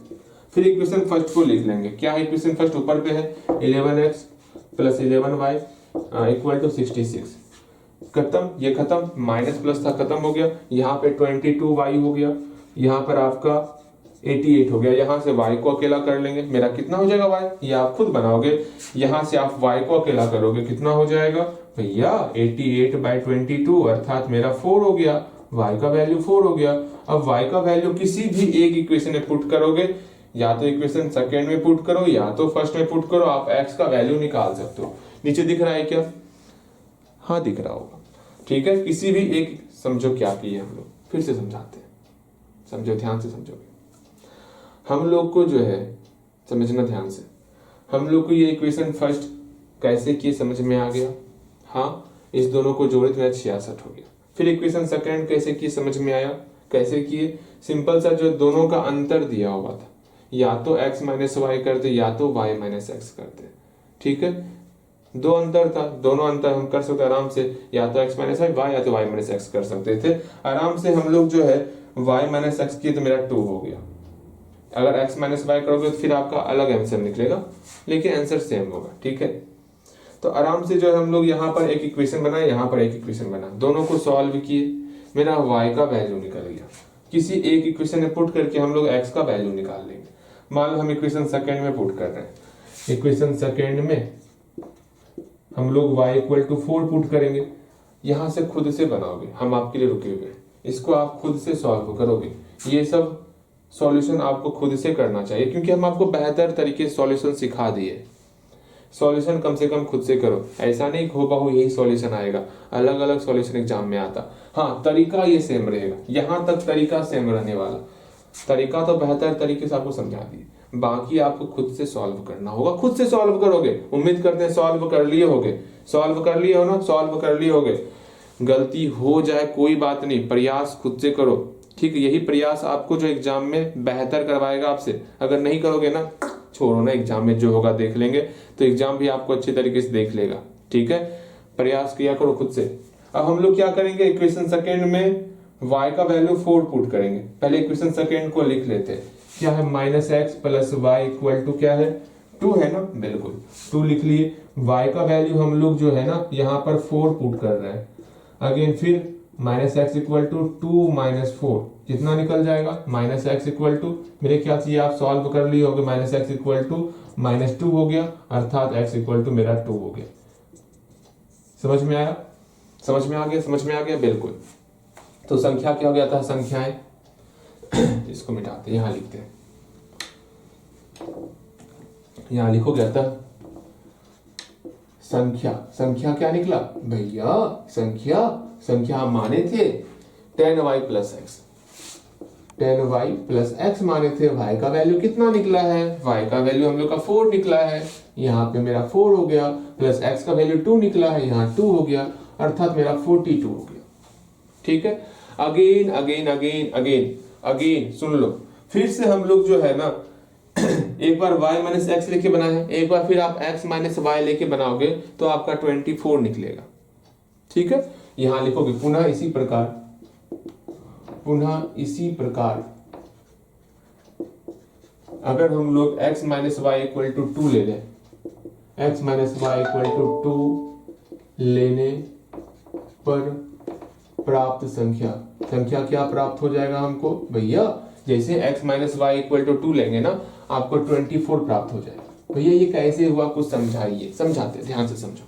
फिर इक्वेशन फर्स्ट को लिख लेंगे। क्या है इक्वेशन फर्स्ट? ऊपर पे है 11x plus 11y equal to 66। खत्म, ये खत्म, माइनस प्लस था खत्म हो गया। यहाँ पे 22y हो गया, यहाँ पर आपका 88 हो गया। यहाँ से y को अकेला कर लेंगे, मेरा कितना हो जाएगा y, ये आप खुद बनाओगे। यहाँ से आप y को अकेला करोगे, कितना हो जाएगा भैया 88/22, अर्थात मेरा 4 हो गया, y का वैल्यू 4 हो गया। अब y का वैल्यू किसी भी एक इक्वेशन में पुट करोगे, या तो इक्वेशन सेकेंड में पुट करो या तो फर्स्ट में पुट करो, आप x का वैल्यू निकाल सकते हो। नीचे दिख रहा है क्या? हाँ दिख रहा होगा, ठीक है। किसी भी एक, समझो क्या किए हम लोग, फिर से समझाते हैं, समझो ध्यान से समझोगे। हम लोग को जो है समझना ध्यान से, हम लोग को ये इक्वेशन फर्स्ट कैसे किए समझ में आ गया। हाँ, इस दोनों को जोड़े तो मेरा 66 हो गया। फिर इक्वेशन सेकेंड कैसे किए समझ में आया। कैसे किए? सिंपल सा, जो दोनों का अंतर दिया हुआ था, या तो x माइनस वाई करते या तो y माइनस एक्स करते, ठीक है। दो अंतर था, दोनों अंतर हम कर सकते आराम से, या तो x माइनस वाई या तो y माइनस एक्स कर सकते थे आराम से। हम लोग जो है y माइनस एक्स किए तो मेरा 2 हो गया। अगर x माइनस वाई करोगे तो फिर आपका अलग आंसर निकलेगा, लेकिन आंसर सेम होगा, ठीक है। तो आराम से जो है हम लोग यहाँ पर एक इक्वेशन बनाए, यहाँ पर एक इक्वेशन बना, दोनों को सॉल्व किए, मेरा y का वैल्यू निकल गया। किसी एक इक्वेशन में पुट करके हम लोग x का वैल्यू निकाल लेंगे। मान लो हम इक्वेशन सेकेंड में पुट कर रहे हैं, इक्वेशन सेकेंड में हम लोग y इक्वल टू 4 पुट करेंगे। यहां से खुद से बनाओगे, हम आपके लिए रुके हुए, इसको आप खुद से सॉल्व करोगे। ये सब सॉल्यूशन आपको खुद से करना चाहिए, क्योंकि हम आपको बेहतर तरीके से सॉल्यूशन सिखा दिए। सॉल्यूशन कम से कम खुद से करो, ऐसा नहीं हो बहु यही सॉल्यूशन आएगा, अलग अलग सॉल्यूशन एग्जाम में आता। हाँ, तरीका ये सेम रहेगा, यहां तक तरीका सेम रहने वाला। तरीका तो बेहतर तरीके से आपको समझा दिए, बाकी आपको खुद से सॉल्व करना होगा। खुद से सॉल्व करोगे, उम्मीद करते हैं सॉल्व कर लिए होगे। सॉल्व कर लिए हो ना, सॉल्व कर लिए होगे। गलती हो जाए कोई बात नहीं, प्रयास खुद से करो, ठीक है। यही प्रयास आपको जो एग्जाम में बेहतर करवाएगा आपसे। अगर नहीं करोगे ना, छोड़ो ना, एग्जाम में जो होगा देख लेंगे, तो एग्जाम भी आपको अच्छे तरीके से देख लेगा, ठीक है। प्रयास किया करो खुद से। अब हम लोग क्या करेंगे, इक्वेशन सेकेंड में y का वैल्यू 4 पुट करेंगे। पहले इक्वेशन सेकेंड को लिख लेते हैं। क्या है? Minus x plus y equal to क्या है? 2 है ना, बिल्कुल 2 लिख लिए। y का वैल्यू हम लोग जो है ना यहाँ पर 4 पुट कर रहे हैं। अगेन फिर minus x equal to 2 minus 4, कितना निकल जाएगा? माइनस एक्स इक्वल टू, मेरे ख्याल से आप सॉल्व कर लिए होगे, minus x equal to minus 2 हो गया, अर्थात x इक्वल टू मेरा 2 हो गया। समझ में आया? समझ में आ गया? समझ में आ गया, बिल्कुल। तो संख्या क्या हो गया था? संख्याएं इसको मिटाते, यहां लिखते हैं, यहां लिखो गया था संख्या। संख्या क्या निकला भैया? संख्या हम माने थे 10y plus x, 10y plus x माने थे। y का वैल्यू कितना निकला है? y का वैल्यू हम लोग का 4 निकला है, यहाँ पे मेरा 4 हो गया, प्लस x का वैल्यू 2 निकला है, यहाँ 2 हो गया, अर्थात मेरा 42 हो गया, ठीक है। Again again again again again सुन लो, फिर से हम लोग जो है ना एक बार y माइनस एक्स लेके बना है, एक बार फिर आप x माइनस वाई लेके बनाओगे तो आपका 24 निकलेगा, ठीक है। यहां लिखोगे पुनः इसी प्रकार अगर हम लोग x minus y equal to 2 ले लें, x minus y equal to 2 लेने पर प्राप्त संख्या क्या प्राप्त हो जाएगा हमको भैया? जैसे x minus y equal to 2 लेंगे ना, आपको 24 प्राप्त हो जाएगा। भैया ये कैसे हुआ, कुछ समझाइए। समझाते, ध्यान से समझो,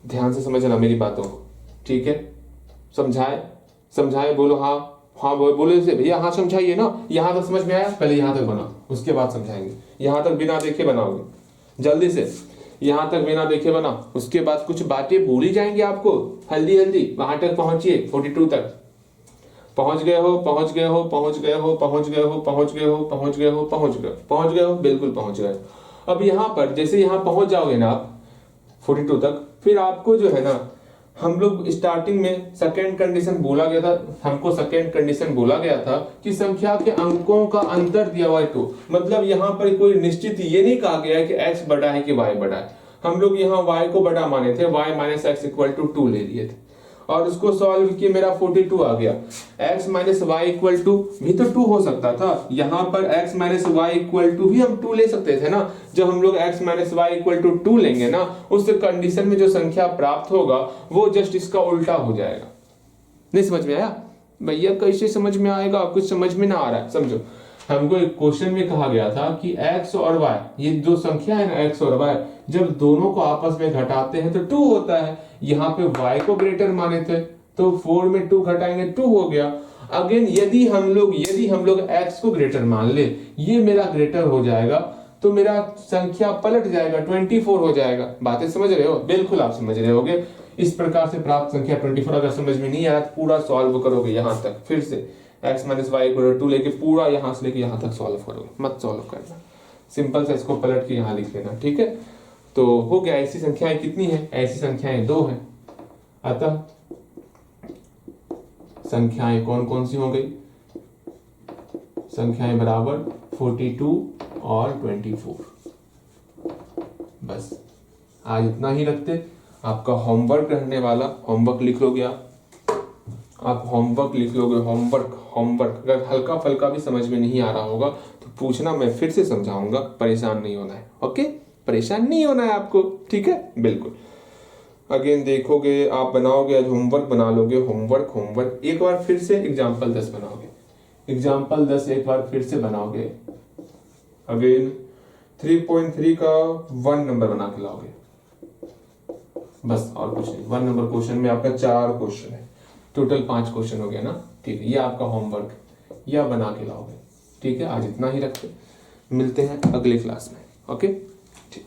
ध्यान से समझना मेरी बातों को, ठीक है। समझाए बोलो हाँ बोलो इसे भैया, हाँ समझाइए ना। यहां तक समझ में आया? पहले यहां तक बनाओ, उसके बाद समझाएंगे। यहां तक बिना देखे बनाओगे, जल्दी से यहां तक बिना देखे बनाओ, उसके बाद कुछ बातें भूल ही जाएंगे आपको। जल्दी वहां तक पहुंचिए, 42 तक पहुंच गए हो, बिल्कुल पहुंच गए। अब यहां पर जैसे यहां पहुंच जाओगे ना आप 42 तक, फिर आपको जो है ना, हम लोग स्टार्टिंग में सेकेंड कंडीशन बोला गया था, हमको सेकेंड कंडीशन बोला गया था कि संख्या के अंकों का अंतर दिया हुआ है 2, मतलब यहाँ पर कोई निश्चित ये नहीं कहा गया है कि x बड़ा है कि y बड़ा है। हम लोग यहाँ y को बड़ा माने थे, y minus x equal to 2 ले लिए थे। और उसको सॉल्व किए मेरा 42 आ गया। x minus y equal to भी तो 2 हो सकता था, यहाँ पर x minus y equal to भी हम 2 ले सकते थे ना। जब हम लोग x minus y equal to 2 लेंगे ना, उस कंडीशन में जो संख्या प्राप्त होगा वो जस्ट इसका उल्टा हो जाएगा। नहीं समझ में आया भैया? कैसे समझ में आएगा? कुछ समझ में ना आ रहा है, समझो। हमको एक क्वेश्चन में कहा गया था कि x और y, ये जो संख्या है ना x और y, जब दोनों को आपस में घटाते हैं तो 2 होता है। यहाँ पे y को ग्रेटर माने थे तो 4 में 2 घटाएंगे 2 हो गया। अगेन यदि हम लोग x को ग्रेटर मान ले, ये मेरा ग्रेटर हो जाएगा तो मेरा संख्या पलट जाएगा, 24 हो जाएगा। बातें समझ रहे हो? बिल्कुल आप समझ रहे होगे। इस प्रकार से प्राप्त संख्या 24। अगर समझ में नहीं आया तो पूरा सॉल्व करोगे यहाँ तक, फिर से x minus y equal to लेके पूरा यहाँ से लेके यहाँ तक सॉल्व करोगे, मत सॉल्व करना, सिंपल से इसको पलट के यहाँ लिख लेना, ठीक है। तो हो गया। ऐसी संख्याएं कितनी है? ऐसी संख्याएं 2 हैं। अतः संख्याएं कौन कौन सी हो गई? संख्याएं बराबर 42 और 24। बस आज इतना ही रखते। आपका होमवर्क रहने वाला, होमवर्क लिख लोगे आप होमवर्क लिख लोगे। होमवर्क अगर हल्का फल्का भी समझ में नहीं आ रहा होगा तो पूछना, मैं फिर से समझाऊंगा। परेशान नहीं होना है, ओके? परेशान नहीं होना है आपको, ठीक है? बिल्कुल। अगेन देखोगे आप, बनाओगे आज होमवर्क, बना लोगे होमवर्क एक बार फिर से एग्जाम्पल 10 बनाओगे। एग्जाम्पल 10 एक बार फिर से बनाओगे। अगेन 3.3 का 1 नंबर बना के लाओगे, बस और कुछ नहीं। 1 नंबर क्वेश्चन में आपका 4 क्वेश्चन है, टोटल 5 क्वेश्चन हो गया ना, ठीक है। ये आपका होमवर्क, यह बना के लाओगे, ठीक है। आज इतना ही रखते, मिलते हैं अगले क्लास में, ओके, ठीक।